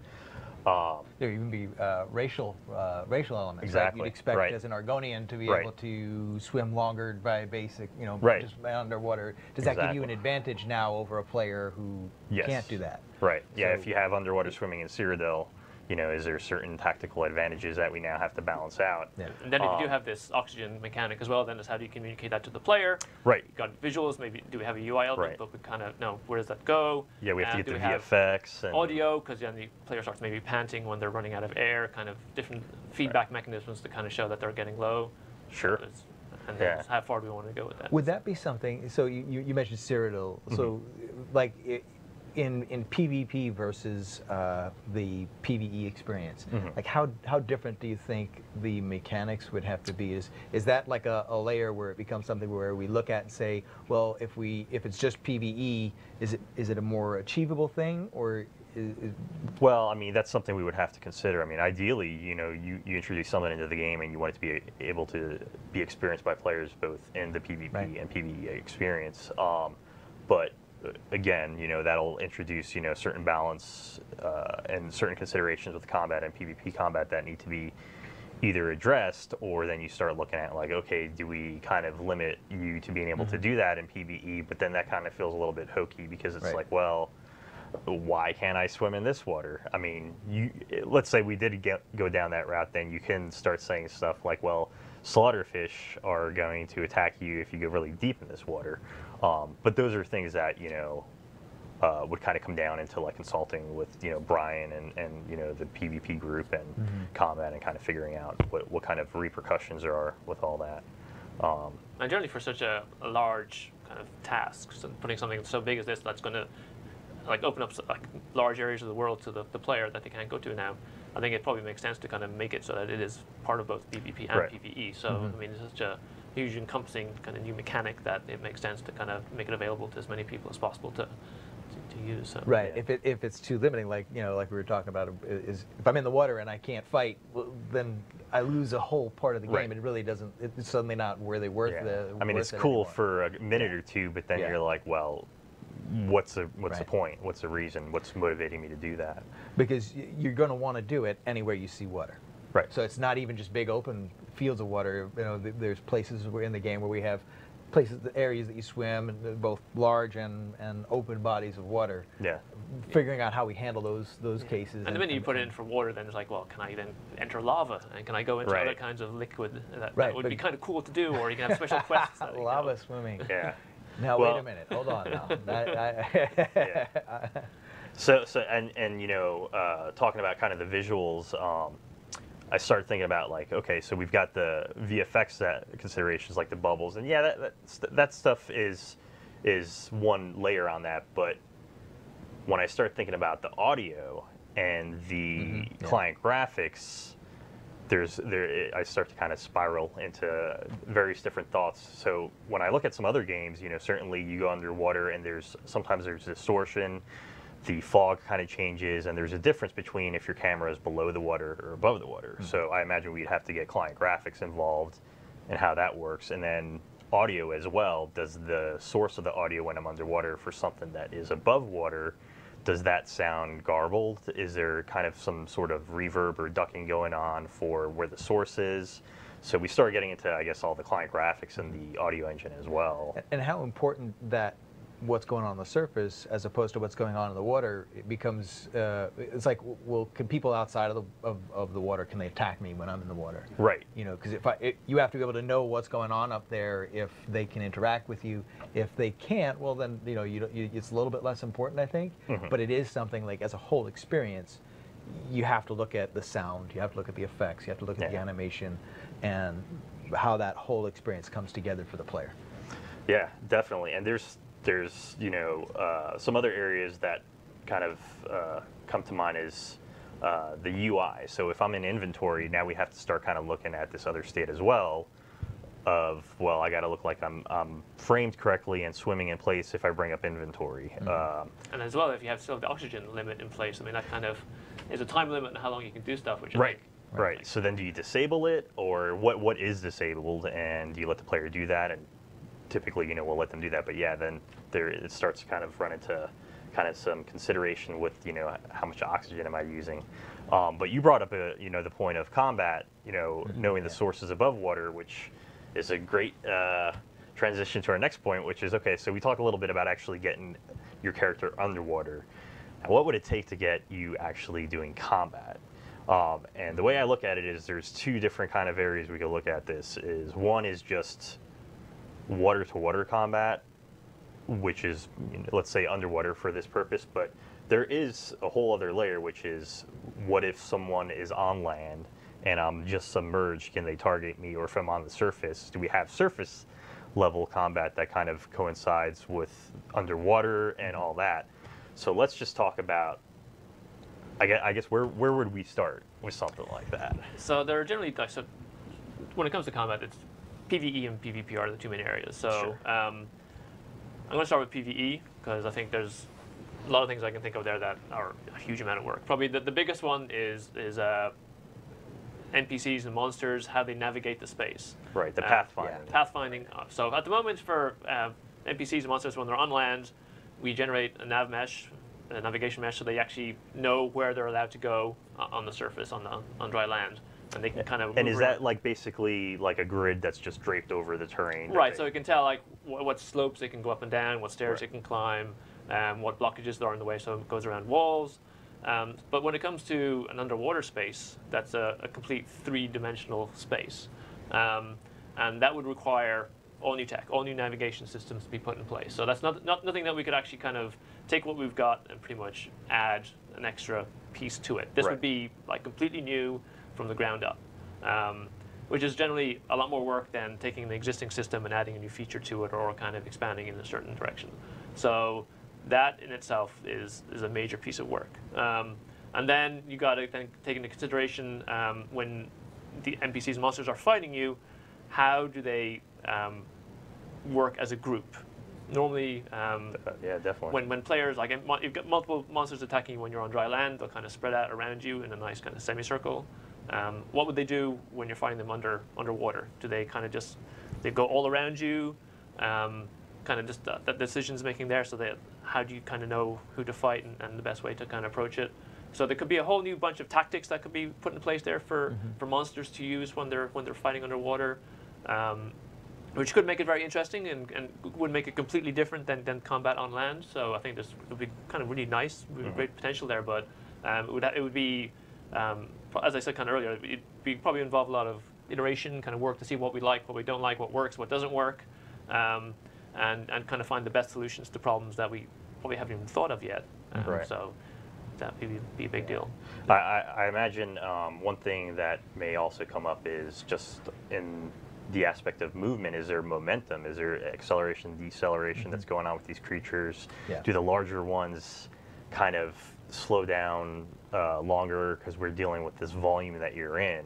There even be racial elements. Exactly. Right? You'd expect as an Argonian to be able to swim longer by basic, you know, just by underwater. Does that give you an advantage now over a player who can't do that? Right. Yeah. So, if you have underwater swimming in Cyrodiil, you know, is there certain tactical advantages that we now have to balance out? Yeah. And then if you do have this oxygen mechanic as well, then is how do you communicate that to the player? Right. You've got visuals, maybe do we have a UI element, but we kind of know where does that go? Yeah, we have to get the VFX. And audio, because then the player starts maybe panting when they're running out of air, kind of different feedback mechanisms to kind of show that they're getting low. Sure. And then how far do we want to go with that? Would that be something, so you mentioned Cyrodiil, so like in PvP versus the PvE experience, like how different do you think the mechanics would have to be? Is that like a layer where it becomes something where we look at and say, well, if it's just PvE, is it a more achievable thing, or well, I mean, that's something we would have to consider. I mean, ideally, you introduce something into the game and you want it to be able to be experienced by players both in the PvP and PvE experience. But again, that'll introduce, certain balance and certain considerations with combat and PvP combat that need to be either addressed, or then you start looking at like, okay, do we kind of limit you to being able to do that in PvE? But then that kind of feels a little bit hokey, because it's like, well, why can't I swim in this water? I mean, let's say we did go down that route, then you can start saying stuff like, well, slaughterfish are going to attack you if you go really deep in this water. But those are things that, would kind of come down into like consulting with, Brian and the PvP group and combat, and kind of figuring out what kind of repercussions there are with all that. And generally for such a large kind of task, so putting something so big as this that's going to like open up like large areas of the world to the player that they can't go to now, I think it probably makes sense to kind of make it so that it is part of both PvP and PvE. So I mean, it's such a huge encompassing kind of new mechanic that it makes sense to kind of make it available to as many people as possible to use. So. Right. Yeah. If it's too limiting, like like we were talking about, is if I'm in the water and I can't fight, well, then I lose a whole part of the game. It really doesn't. It's suddenly not really worth the. I mean, it's cool for a minute or two, but then you're like, well, what's the point? What's the reason? What's motivating me to do that? Because you're going to want to do it anywhere you see water. Right. So it's not even just big open fields of water. There's places in the game where we have areas that you swim, and both large and open bodies of water. Yeah. Figuring out how we handle those cases. And the minute you put it in for water, then it's like, well, can I then enter lava? And can I go into other kinds of liquid? That would be kind of cool to do, or you can have special quests. Lava swimming. Yeah. Now, wait a minute. Hold on now. So talking about kind of the visuals, I started thinking about like, okay, so we've got the VFX considerations like the bubbles, and that stuff is one layer on that. But when I start thinking about the audio and the client graphics, I start to kind of spiral into various different thoughts. So when I look at some other games, certainly you go underwater and sometimes there's distortion, the fog kind of changes, and there's a difference between if your camera is below the water or above the water. So I imagine we'd have to get client graphics involved and how that works. And then audio as well. Does the source of the audio when I'm underwater for something that is above water, does that sound garbled? Is there kind of some sort of reverb or ducking going on for where the source is? So we start getting into, I guess, all the client graphics and the audio engine as well. And how important that what's going on the surface as opposed to what's going on in the water, it becomes, it's like, well, can people outside of the water, can they attack me when I'm in the water? Right. Because you have to be able to know what's going on up there if they can interact with you. If they can't, well then, it's a little bit less important, I think. But it is something like, as a whole experience, you have to look at the sound, you have to look at the effects, you have to look at the animation, and how that whole experience comes together for the player. Yeah, definitely. And there's some other areas that kind of come to mind is the UI. So if I'm in inventory, now we have to start kind of looking at this other state as well of, well, I got to look like I'm framed correctly and swimming in place if I bring up inventory. And as well, if you have still the oxygen limit in place, I mean, that kind of is a time limit on how long you can do stuff, which is Right. So then do you disable it, or what is disabled, and do you let the player do that? And typically, we'll let them do that. But yeah, then it starts to kind of run into kind of some consideration with, how much oxygen am I using? But you brought up, the point of combat, knowing the sources above water, which is a great transition to our next point, which is, okay, so we talk a little bit about actually getting your character underwater. Now, what would it take to get you actually doing combat? And the way I look at it is there's two different kind of areas we could look at this. One is just water-to-water combat, which is, let's say, underwater for this purpose, but there is a whole other layer, which is, what if someone is on land and I'm just submerged? Can they target me? Or if I'm on the surface, do we have surface-level combat that kind of coincides with underwater and all that? So let's just talk about, I guess where would we start with something like that? So there are generally, so when it comes to combat, it's PvE and PvP are the two main areas. So Sure. I'm going to start with PvE because I think there's a lot of things I can think of there that are a huge amount of work. Probably the biggest one is NPCs and monsters, how they navigate the space. Right, the pathfinding. Pathfinding. So at the moment for NPCs and monsters, when they're on land, we generate a nav mesh, a navigation mesh, so they actually know where they're allowed to go on the surface, on dry land, and they can kind of. And is that like basically like a grid that's just draped over the terrain? Right, so it can tell like what slopes they can go up and down, what stairs Right. they can climb, what blockages there are in the way, so it goes around walls. But when it comes to an underwater space, that's a complete three-dimensional space, and that would require all new tech, all new navigation systems to be put in place. So that's nothing that we could actually kind of take what we've got and pretty much add an extra piece to it. This Right. would be like completely new from the ground up, which is generally a lot more work than taking an existing system and adding a new feature to it or kind of expanding in a certain direction. So that in itself is a major piece of work. And then you got to take into consideration when the NPCs and monsters are fighting you, how do they work as a group? Normally, yeah, definitely. when players, like you've got multiple monsters attacking you when you're on dry land, they'll kind of spread out around you in a nice kind of semicircle. What would they do when you're fighting them underwater? Do they kind of just, they go all around you? Kind of just the decisions making there, so that how do you kind of know who to fight and the best way to kind of approach it? So there could be a whole new bunch of tactics that could be put in place there for monsters to use when they're fighting underwater, which could make it very interesting and would make it completely different than combat on land. So I think this would be kind of really nice, great potential there. But it would be, as I said kind of earlier, it'd be probably involve a lot of iteration, kind of work to see what we like, what we don't like, what works, what doesn't work. And kind of find the best solutions to problems that we probably haven't even thought of yet. Right. So that would be a big deal. I imagine one thing that may also come up is just in the aspect of movement. Is there momentum? Is there acceleration, deceleration that's going on with these creatures? Yeah. Do the larger ones kind of slow down longer because we're dealing with this volume that you're in?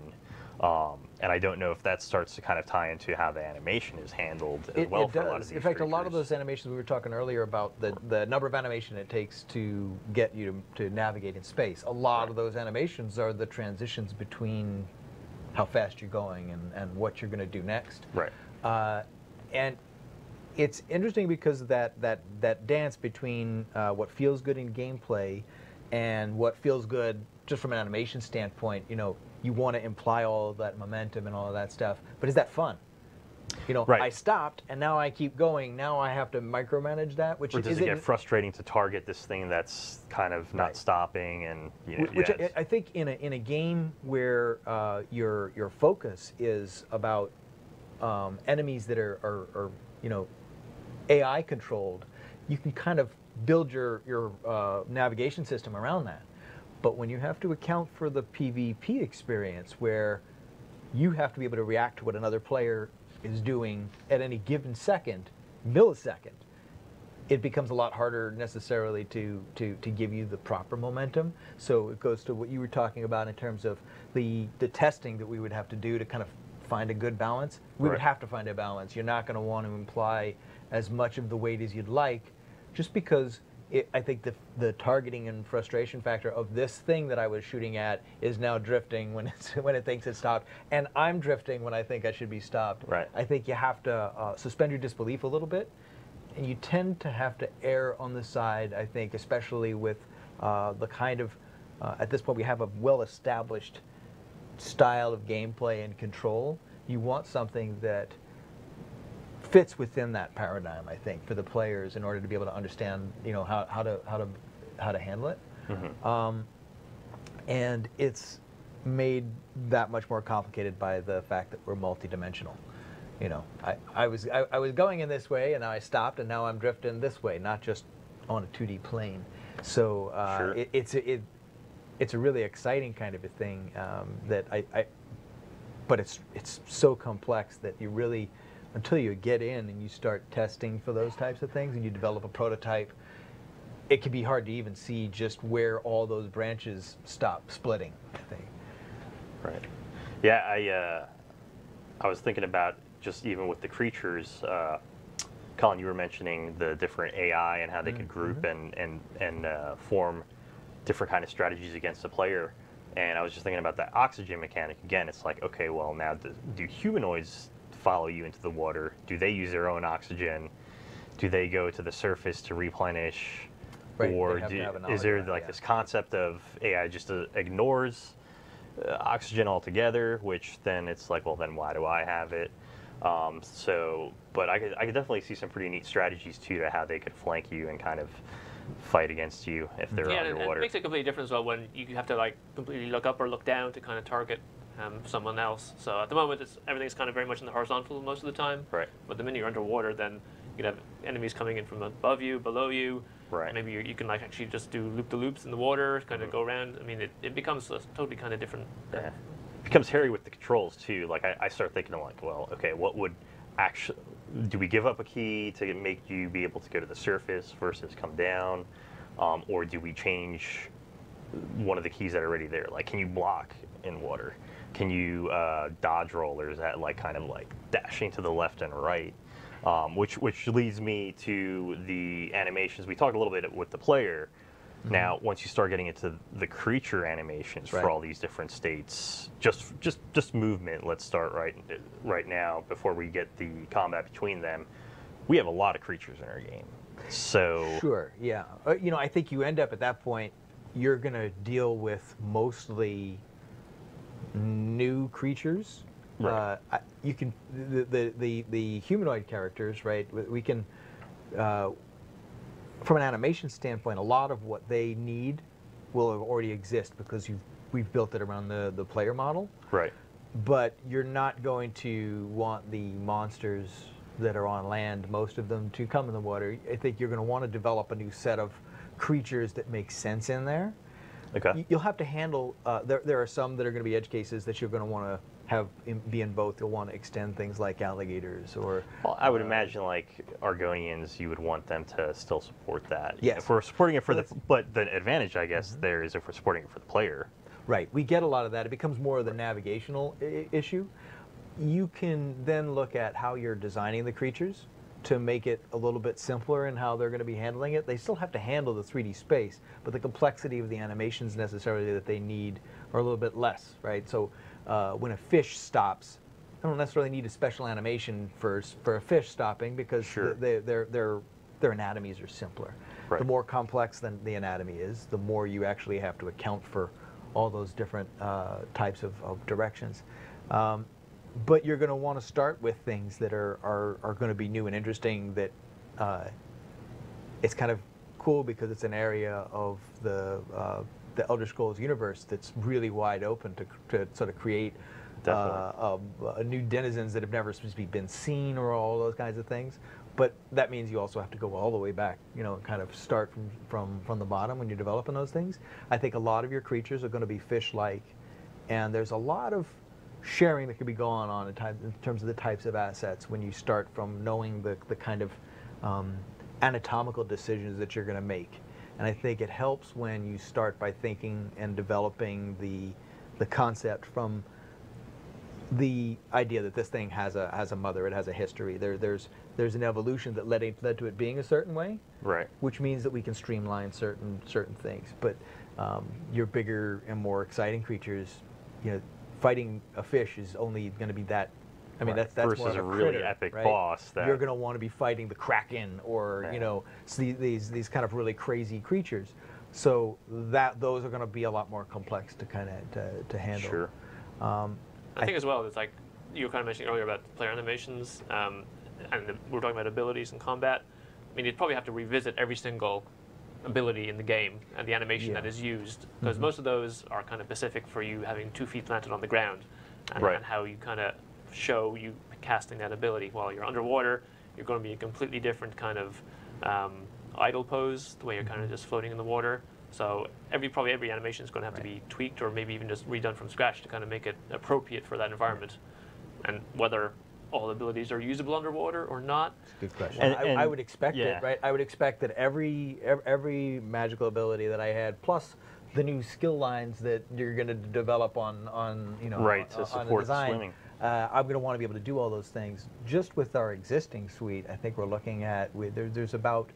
And I don't know if that starts to kind of tie into how the animation is handled as well for a lot of these In fact, a lot of creatures. those animations we were talking earlier about the number of animation it takes to get you to navigate in space. A lot of those animations are the transitions between how fast you're going and what you're going to do next. Right. And it's interesting because that dance between what feels good in gameplay and what feels good just from an animation standpoint, you want to imply all of that momentum and all of that stuff, but is that fun? Right. I stopped and now I keep going. Now I have to micromanage that, which Or does it get frustrating to target this thing that's kind of not stopping and which I think in a game where your focus is about enemies that are AI controlled, you can kind of build your navigation system around that. But when you have to account for the PvP experience, where you have to be able to react to what another player is doing at any given millisecond, it becomes a lot harder necessarily to give you the proper momentum. So it goes to what you were talking about in terms of the testing that we would have to do to kind of find a good balance. We would have to find a balance. You're not going to want to imply as much of the weight as you'd like, just because I think the targeting and frustration factor of this thing that I was shooting at is now drifting when it thinks it's stopped, and I'm drifting when I think I should be stopped. Right. I think you have to suspend your disbelief a little bit, and you tend to have to err on the side, I think, especially with the kind of, at this point we have a well-established style of gameplay and control. You want something that fits within that paradigm, I think, for the players in order to be able to understand, how to handle it. And it's made that much more complicated by the fact that we're multidimensional. I was going in this way, and now I stopped, and now I'm drifting this way, not just on a 2D plane. So Sure. it's a really exciting kind of a thing but it's so complex that you really, until you get in and you start testing for those types of things and you develop a prototype, it can be hard to even see just where all those branches stop splitting, I think. Right. Yeah, I was thinking about just even with the creatures. Colin, you were mentioning the different AI and how they could group and form different kind of strategies against the player. And I was just thinking about that oxygen mechanic again. It's like, okay, well now do humanoids follow you into the water? Do they use their own oxygen? Do they go to the surface to replenish? Right, Or is there like this concept of AI just ignores oxygen altogether, which then it's like, well, then why do I have it? But I could definitely see some pretty neat strategies too to how they could flank you and kind of fight against you if they're underwater. And it makes a completely different as well when you have to like completely look up or look down to kind of target someone else. So at the moment, everything's kind of very much in the horizontal most of the time. Right. But the minute you're underwater, then you could have enemies coming in from above you, below you. Right. Maybe you can like actually just do loop-the-loops in the water, kind of go around. I mean, it becomes a totally kind of different. Yeah. It becomes hairy with the controls too. Like I start thinking like, well, okay, what would actually, do we give up a key to make you be able to go to the surface versus come down? Or do we change one of the keys that are already there? Like, can you block in water? Can you dodge roll, or is that like kind of like dashing to the left and right? Which leads me to the animations. We talked a little bit with the player. Now, once you start getting into the creature animations for all these different states, just movement. Let's start right now before we get the combat between them. We have a lot of creatures in our game, so sure, yeah. You know, I think you end up at that point, you're going to deal with mostly new creatures. Right. You can the humanoid characters, right? We can. From an animation standpoint, a lot of what they need will already exist because we've built it around the player model. Right. But you're not going to want the monsters that are on land, most of them, to come in the water. I think you're going to want to develop a new set of creatures that make sense in there. Okay. You'll have to handle, there are some that are going to be edge cases that you're going to want to have be in both. You'll want to extend things like alligators or... Well, I would imagine like Argonians, you would want them to still support that. Yes. If we're supporting it for but the advantage, I guess, there is if we're supporting it for the player. Right. We get a lot of that. It becomes more of the navigational issue. You can then look at how you're designing the creatures to make it a little bit simpler in how they're going to be handling it. They still have to handle the 3D space, but the complexity of the animations necessarily that they need are a little bit less, right? So when a fish stops, I don't necessarily need a special animation for a fish stopping because their anatomies are simpler. Right. The more complex than the anatomy is, the more you actually have to account for all those different types of directions. But you're going to want to start with things that are going to be new and interesting. That it's kind of cool because it's an area of the Elder Scrolls universe that's really wide open to sort of create new denizens that have never been seen or all those kinds of things. But that means you also have to go all the way back, you know, kind of start from the bottom when you're developing those things. I think a lot of your creatures are going to be fish-like, and there's a lot of sharing that could be going on in terms of the types of assets when you start from knowing the kind of anatomical decisions that you're going to make. And I think it helps when you start by thinking and developing the concept from the idea that this thing has a mother, it has a history. There's an evolution that led to it being a certain way, right? Which means that we can streamline certain things. But your bigger and more exciting creatures, you know, fighting a fish is only going to be that. I mean, that's versus more of a critter, really epic right? boss. That you're going to want to be fighting the Kraken or you know these kind of really crazy creatures. So those are going to be a lot more complex to kind of to handle. Sure. I think as well, it's like you were kind of mentioning earlier about player animations, and we're talking about abilities and combat. I mean, you'd probably have to revisit every single ability in the game and the animation that is used, because most of those are kind of specific for you having 2 feet planted on the ground, and how you kind of show you casting that ability. While you're underwater, you're going to be a completely different kind of idle pose, the way you're kind of just floating in the water. So probably every animation is going to have to be tweaked, or maybe even just redone from scratch to kind of make it appropriate for that environment. And whether all the abilities are usable underwater or not. Good question. And I would expect yeah. it, right? I would expect that every magical ability that I had, plus the new skill lines that you're going to develop on you know, Right, to on support the design, swimming. I'm going to want to be able to do all those things. Just with our existing suite, I think we're looking at there's about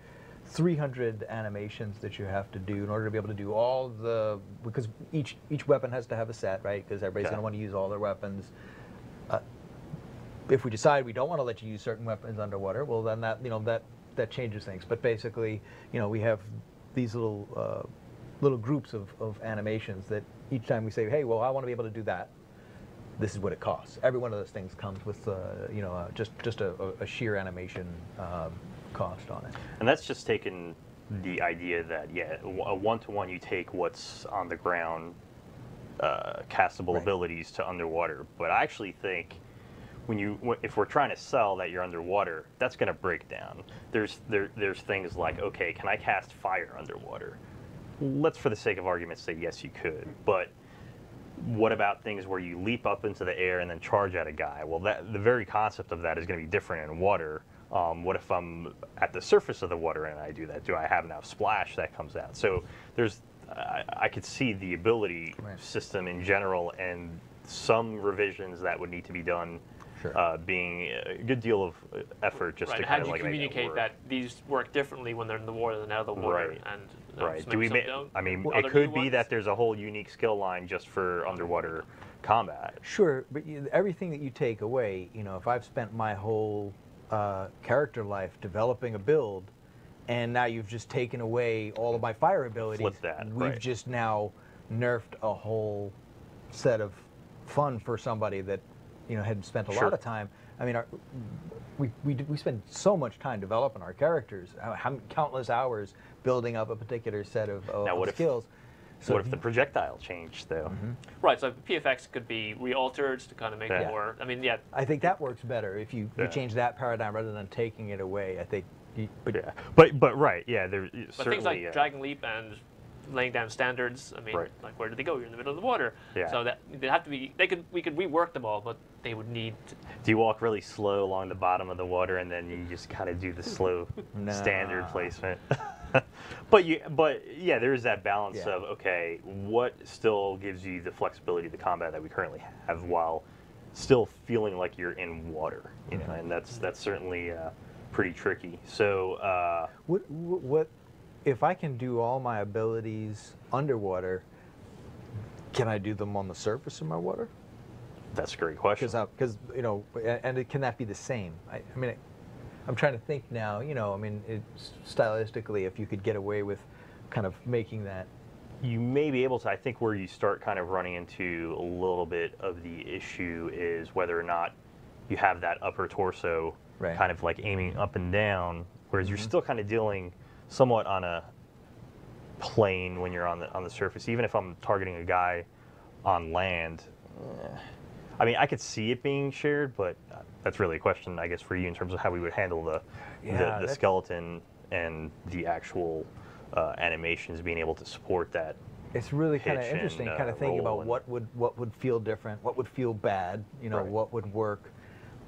300 animations that you have to do in order to be able to do all the, because each weapon has to have a set, right? Because everybody's going to want to use all their weapons. If we decide we don't want to let you use certain weapons underwater, well then that changes things. But basically, we have these little groups of animations that each time we say, hey, well, I want to be able to do that. This is what it costs. Every one of those things comes with just a sheer animation cost on it. And that's just taking the idea that, a one-to-one, you take what's on the ground, castable abilities to underwater. But I actually think if we're trying to sell that you're underwater, that's going to break down. There's things like, okay, can I cast fire underwater? Let's, for the sake of argument, say yes, you could. But what about things where you leap up into the air and then charge at a guy? Well, the very concept of that is going to be different in water. What if I'm at the surface of the water and I do that? Do I have enough splash that comes out? So I could see the ability system in general and some revisions that would need to be done. Being a good deal of effort just to kind How of do you like communicate that these work differently when they're in the water than out of the water? Right. And Do we make? I mean, it could be that there's a whole unique skill line just for underwater combat. Sure, but everything that you take away, if I've spent my whole character life developing a build, and now you've just taken away all of my fire abilities, Flip that, we've just now nerfed a whole set of fun for somebody that had spent a lot of time. I mean, we spend so much time developing our characters, countless hours building up a particular set of skills. What if the projectile changed, though? Right, so PFX could be re-altered to kind of make it more. I mean, I think that works better if you change that paradigm rather than taking it away. I think. But right, there but certainly. Things like Dragon Leap and laying down standards. I mean, like where do they go? You're in the middle of the water. So that they have to be. We could rework them all, but they would need. Do you walk really slow along the bottom of the water and then you just kind of do the slow standard placement? But there is that balance of, okay, what still gives you the flexibility of the combat that we currently have while still feeling like you're in water, and that's certainly pretty tricky. So what if I can do all my abilities underwater? Can I do them on the surface of my water? That's a great question. Because and can that be the same? I mean. I'm trying to think now, I mean, stylistically, if you could get away with kind of making that. You may be able to. I think where you start kind of running into a little bit of the issue is whether or not you have that upper torso kind of like aiming up and down, whereas you're still kind of dealing somewhat on a plane when you're on the surface. Even if I'm targeting a guy on land, I mean, I could see it being shared, but that's really a question, I guess, for you in terms of how we would handle the skeleton and the actual animations being able to support that. It's really kind of interesting, kind of thinking about what would feel different, what would feel bad, what would work.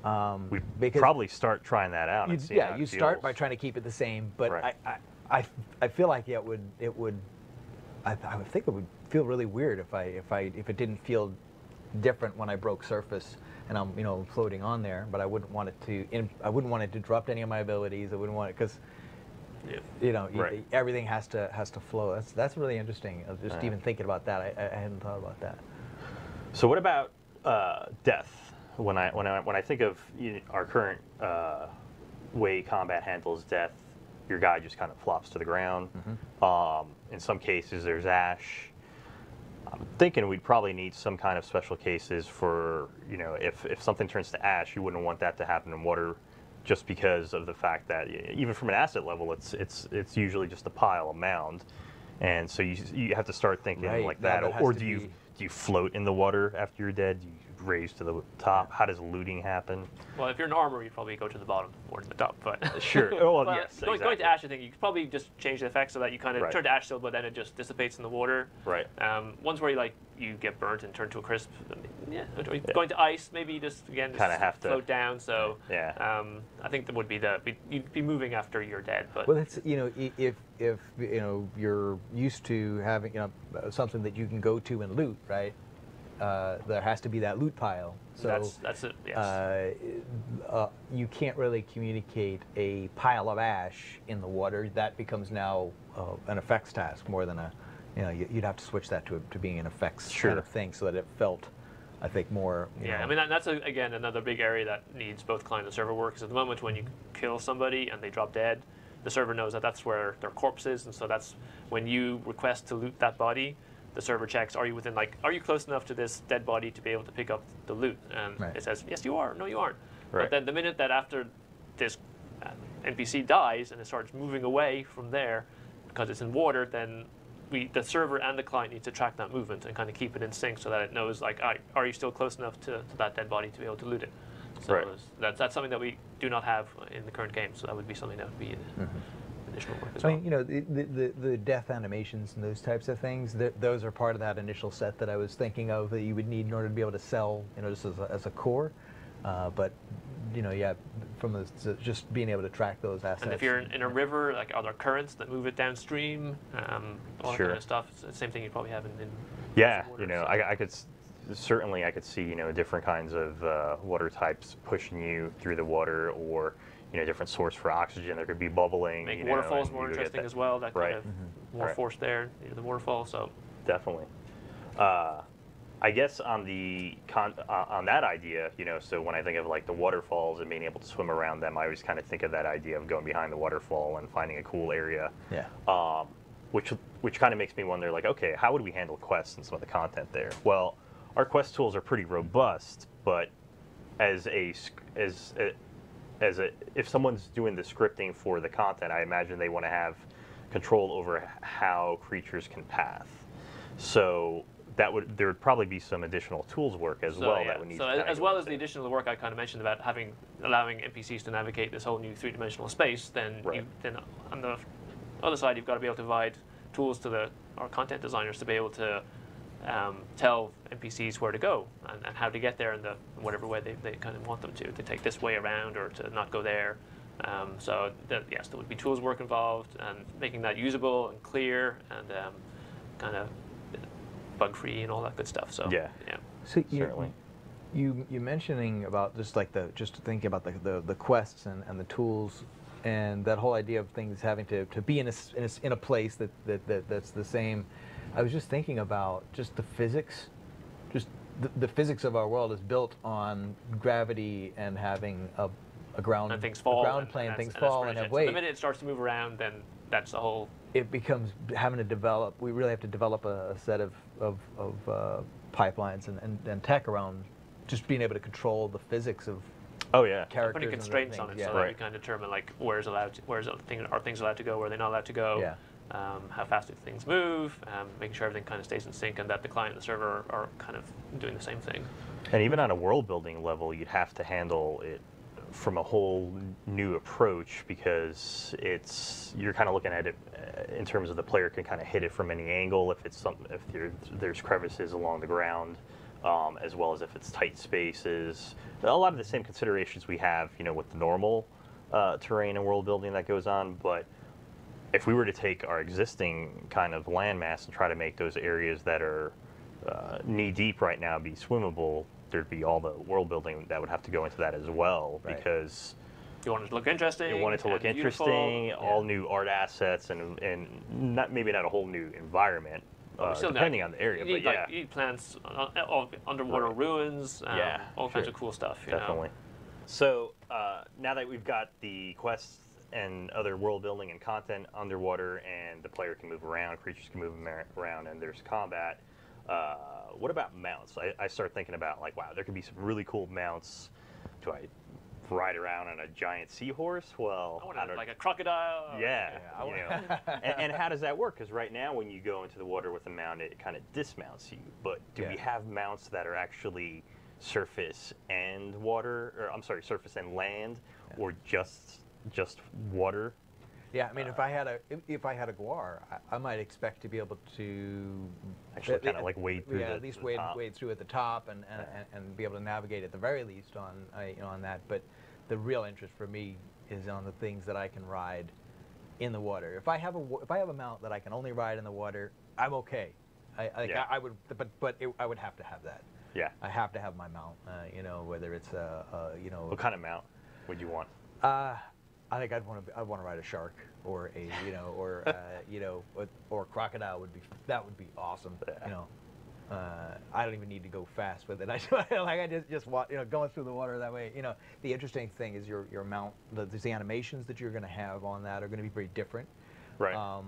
We probably start trying that out. You start by trying to keep it the same, but I feel like I would think it would feel really weird if it didn't feel different when I broke surface and I'm floating on there, but I wouldn't want it to disrupt any of my abilities. I wouldn't want it because everything has to flow. That's really interesting. Just even thinking about that, I hadn't thought about that. So what about death? When I think of our current way combat handles death, your guy just kind of flops to the ground. In some cases, there's ash. I'm thinking we'd probably need some kind of special cases for, if something turns to ash, you wouldn't want that to happen in water, just because of the fact that even from an asset level, it's usually just a pile, a mound, and so you have to start thinking like that. Or do you float in the water after you're dead? Do you raise to the top? How does looting happen? Well, if you're in armor, you'd probably go to the bottom or to the top. But sure. Well, but yes. Going to ash, I think you could probably just change the effect so that you kind of turn to ash still, but then it just dissipates in the water. Right. Ones where you get burnt and turn to a crisp, Yeah, going to ice, maybe just again just Kinda have to- float down. So Yeah. I think that would be you'd be moving after you're dead. But Well, it's, you know, if you know you're used to having, you know, something that you can go to and loot, right? There has to be that loot pile. So that's it. Yes. you can't really communicate a pile of ash in the water. That becomes now an effects task more than a, you know, you'd have to switch that to being an effects kind of thing, so that it felt, I think, more. You know. I mean that's again another big area that needs both client and server work. Because at the moment when you kill somebody and they drop dead, the server knows that that's where their corpse is, and so that's when you request to loot that body. The server checks, are you close enough to this dead body to be able to pick up the loot? And it says, yes, you are. No, you aren't. Right. But then the minute that after this NPC dies and it starts moving away from there because it's in water, then the server and the client need to track that movement and kind of keep it in sync so that it knows, like, are you still close enough to that dead body to be able to loot it? So that's something that we do not have in the current game. So that would be something that would be additional work as well. I mean, you know, the death animations and those types of things, those are part of that initial set that I was thinking of that you would need in order to be able to sell, you know, just as a core. But, you know, yeah, from just being able to track those assets. And if you're in a river, like, are there currents that move it downstream? All that kind of stuff. It's the same thing you probably have in Yeah, water, you know, so. I could certainly see, you know, different kinds of water types pushing you through the water, or, you know, different source for oxygen. There could be bubbling. Make you know, waterfalls and more you get interesting that. as well. That kind of more Right. force there near the waterfall. So Definitely. I guess on on that idea, you know, so when I think of like the waterfalls and being able to swim around them, I always kind of think of that idea of going behind the waterfall and finding a cool area. Yeah. Which kind of makes me wonder, like, okay, how would we handle quests and some of the content there? Well, our quest tools are pretty robust, but if someone's doing the scripting for the content, I imagine they want to have control over how creatures can path. So there would probably be some additional tools work as well that would need. So as well as the additional work I kind of mentioned about allowing NPCs to navigate this whole new three-dimensional space, then then on the other side you've got to be able to provide tools to our content designers to be able to tell NPCs where to go and how to get there in whatever way they kind of want them to take this way around or to not go there. So yes, there would be tools work involved and making that usable and clear and kind of bug-free and all that good stuff. So yeah. So certainly. You mentioning about just thinking about the quests and the tools and that whole idea of things having to be in a place that's the same. I was just thinking about just the physics, just the physics of our world is built on gravity and having a ground and things fall, ground plane, things fall and have weight. So the minute it starts to move around, then that's the whole. It becomes having to develop. We really have to develop a set of pipelines and tech around just being able to control the physics of. Oh yeah. Characters putting constraints on it, so that we kind of determine like are things allowed to go, where are they not allowed to go. Yeah. How fast do things move, making sure everything kind of stays in sync and that the client and the server are kind of doing the same thing. And even on a world building level, you'd have to handle it from a whole new approach, because you're kind of looking at it in terms of the player can kind of hit it from any angle if there's crevices along the ground, as well as if it's tight spaces. A lot of the same considerations we have, you know, with the normal terrain and world building that goes on, but if we were to take our existing kind of landmass and try to make those areas that are knee deep right now be swimmable, there'd be all the world building that would have to go into that as well, because you want it to look interesting. You want it to look interesting, all new art assets, and maybe not a whole new environment, depending on the area. You need plants, underwater ruins, all kinds of cool stuff. Definitely. So now that we've got the quests and other world building and content underwater, and the player can move around, creatures can move around, and there's combat. What about mounts? I start thinking about, like, wow, there could be some really cool mounts. Do I ride around on a giant seahorse? Well, I want like a crocodile. Yeah. You know. and how does that work? Because right now, when you go into the water with a mount, it kind of dismounts you. But do we have mounts that are actually surface and water, or I'm sorry, surface and land, or just water? Yeah, I mean, if I had a guar, I might expect to be able to Actually, kind of like wade through at least wade through at the top and be able to navigate at the very least on on that. But the real interest for me is on the things that I can ride in the water. If I have a mount that I can only ride in the water, I'm okay. I would, but I would have to have that. Yeah. I have to have my mount. You know, whether it's What kind of mount would you want? I think I'd want to ride a shark or a or crocodile would be awesome. Yeah. You know, I don't even need to go fast with it. I just want, going through the water that way. You know, the interesting thing is your mount. The animations that you're going to have on that are going to be very different. Right.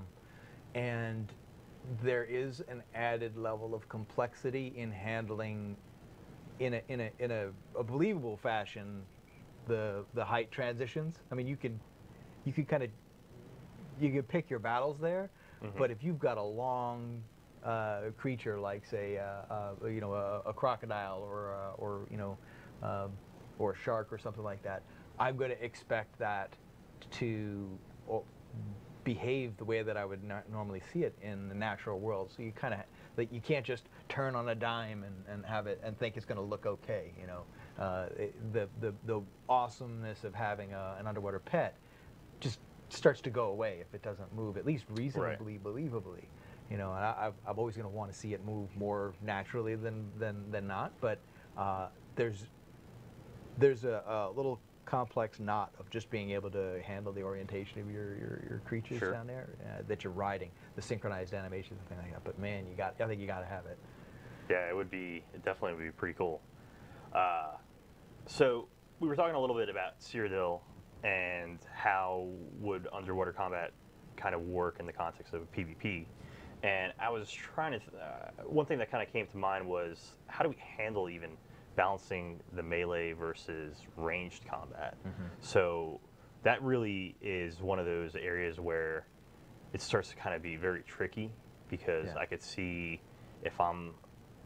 And there is an added level of complexity in handling, in a believable fashion, the height transitions. I mean, you could pick your battles there, but if you've got a long creature like, say, a crocodile or a shark or something like that, I'm going to expect that to behave the way that I would normally see it in the natural world. So you kind of you can't just turn on a dime and have it and think it's going to look okay. You know, the awesomeness of having an underwater pet just starts to go away if it doesn't move, at least reasonably believably. You know, and I'm always going to want to see it move more naturally than not. But there's a little complex knot of just being able to handle the orientation of your creatures down there that you're riding, the synchronized animations and things like that. But man, I think you got to have it. Yeah, it definitely would be pretty cool. So we were talking a little bit about Cyrodiil and how would underwater combat kind of work in the context of PvP. And I was trying to, one thing that kind of came to mind was, how do we handle even balancing the melee versus ranged combat? So that really is one of those areas where it starts to kind of be very tricky, because I could see if I'm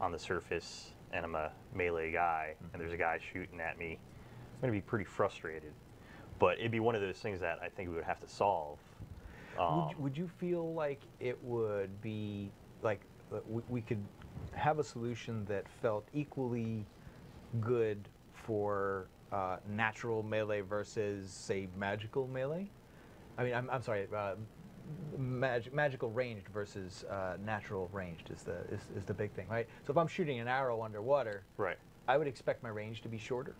on the surface and I'm a melee guy and there's a guy shooting at me, I'm going to be pretty frustrated. But it'd be one of those things that I think we would have to solve. Would you feel like it would be like we could have a solution that felt equally good for natural melee versus, say, magical melee? I mean, I'm sorry, magical ranged versus natural ranged is the big thing, right? So if I'm shooting an arrow underwater, Right. I would expect my range to be shorter.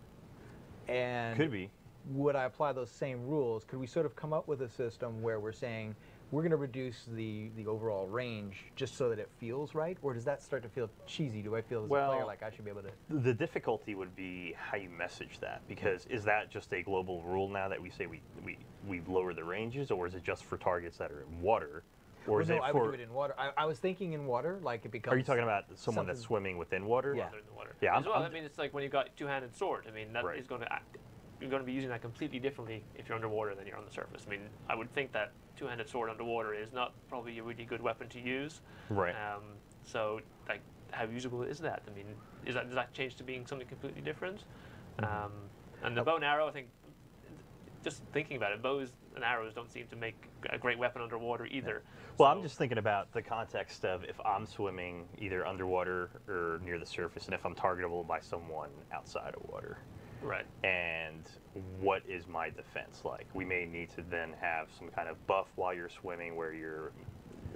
And Could be. would I apply those same rules? Could we sort of come up with a system where we're saying we're going to reduce the overall range just so that it feels right? Or does that start to feel cheesy? Do I feel as a player like I should be able to? The difficulty would be how you message that, because is that just a global rule now that we say we lower the ranges, or is it just for targets that are in water? Or is it I would do it in water. I was thinking in water, like it becomes. Are you talking about someone that's swimming within water? Yeah. In the water. Yeah, As well, I mean, it's like when you've got two-handed sword. I mean, that is going to act. You're going to be using that completely differently if you're underwater than you're on the surface. I mean, I would think that two-handed sword underwater is not probably a really good weapon to use. Right. So, like, how usable is that? I mean, does that change to being something completely different? And the bow and arrow, I think, just thinking about it, bows and arrows don't seem to make a great weapon underwater either. Well, I'm just thinking about the context of if I'm swimming either underwater or near the surface, and if I'm targetable by someone outside of water. Right. And what is my defense like? We may need to then have some kind of buff while you're swimming where you're.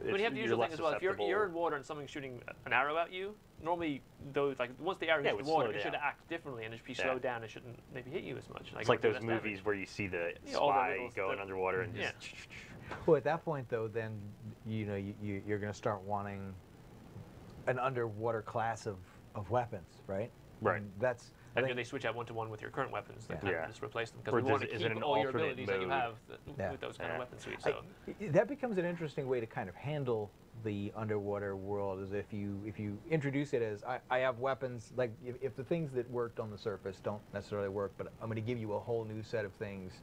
But you have the usual thing as well. If you're in water and someone's shooting an arrow at you, normally those, like, once the arrow hits the water, it should act differently, and it should be slowed down. It shouldn't maybe hit you as much. It's like those movies where you see the spy going underwater and just. Well, at that point, though, then you're going to start wanting an underwater class of weapons, right? Right. And that's. And they switch out one-to-one with your current weapons, then just replace them, because Or we want to is it keep an all your alternate abilities that you mode? have with those kind of weapon suites. So. That becomes an interesting way to kind of handle the underwater world, is if you introduce it as I have weapons, like if the things that worked on the surface don't necessarily work, but I'm going to give you a whole new set of things.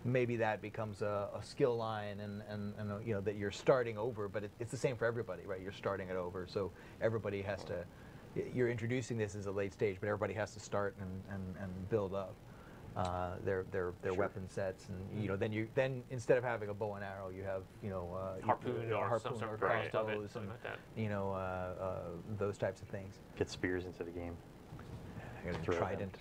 Maybe that becomes a skill line, and that you're starting over, but it's the same for everybody, right? You're starting it over, so everybody has to. You're introducing this as a late stage, but everybody has to start and build up. their weapon sets, and you know, then instead of having a bow and arrow, you have, you know, Harpoon or some sort of variant of it, crossbows, something and like that. you know, those types of things. Get spears into the game. I got a Throw them. trident.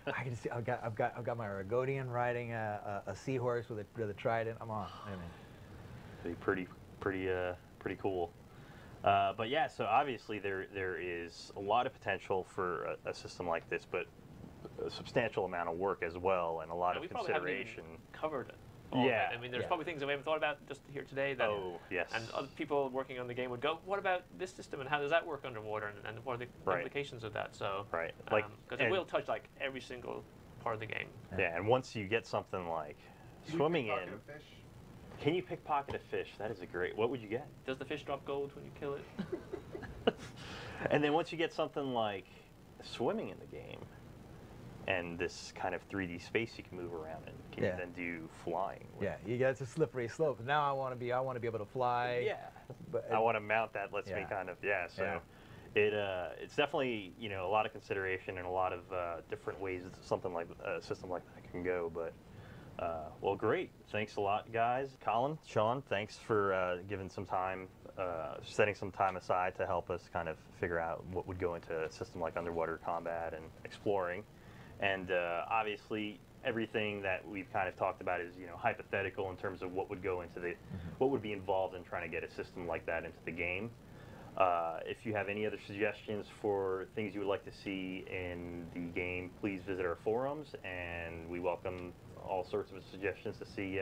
I can see. I've got my Argonian riding a seahorse with a trident. I'm on. I mean, It'd be pretty cool. But yeah, so obviously there is a lot of potential for a system like this, but a substantial amount of work as well, and a lot And of we probably haven't even consideration. covered all Yeah. of it. I mean, there's Yeah. probably things that we haven't thought about just here today. That, Oh, yes. And other people working on the game would go, what about this system and how does that work underwater, and what are the Right. implications of that? So, Right. Like, because it and- will touch like every single part of the game. Yeah, and once you get something like swimming in, Fish? can you pickpocket a fish? That is a great. What would you get? Does the fish drop gold when you kill it? And then once you get something like swimming in the game, and this kind of 3D space you can move around in, can Yeah. you then do flying? yeah, you get a slippery slope. Now I want to be able to fly. Yeah. But I want to mount that. Lets me Yeah. kind of So Yeah. it's definitely, you know, a lot of consideration and a lot of different ways something like a system like that can go. But well, great. Thanks a lot, guys. Colin, Sean, thanks for giving some time, setting some time aside to help us kind of figure out what would go into a system like underwater combat and exploring. And obviously, everything that we've kind of talked about is, you know, hypothetical in terms of what would go into the, what would be involved in trying to get a system like that into the game. If you have any other suggestions for things you would like to see in the game, please visit our forums, and we welcome all sorts of suggestions to see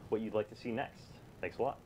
what you'd like to see next. Thanks a lot.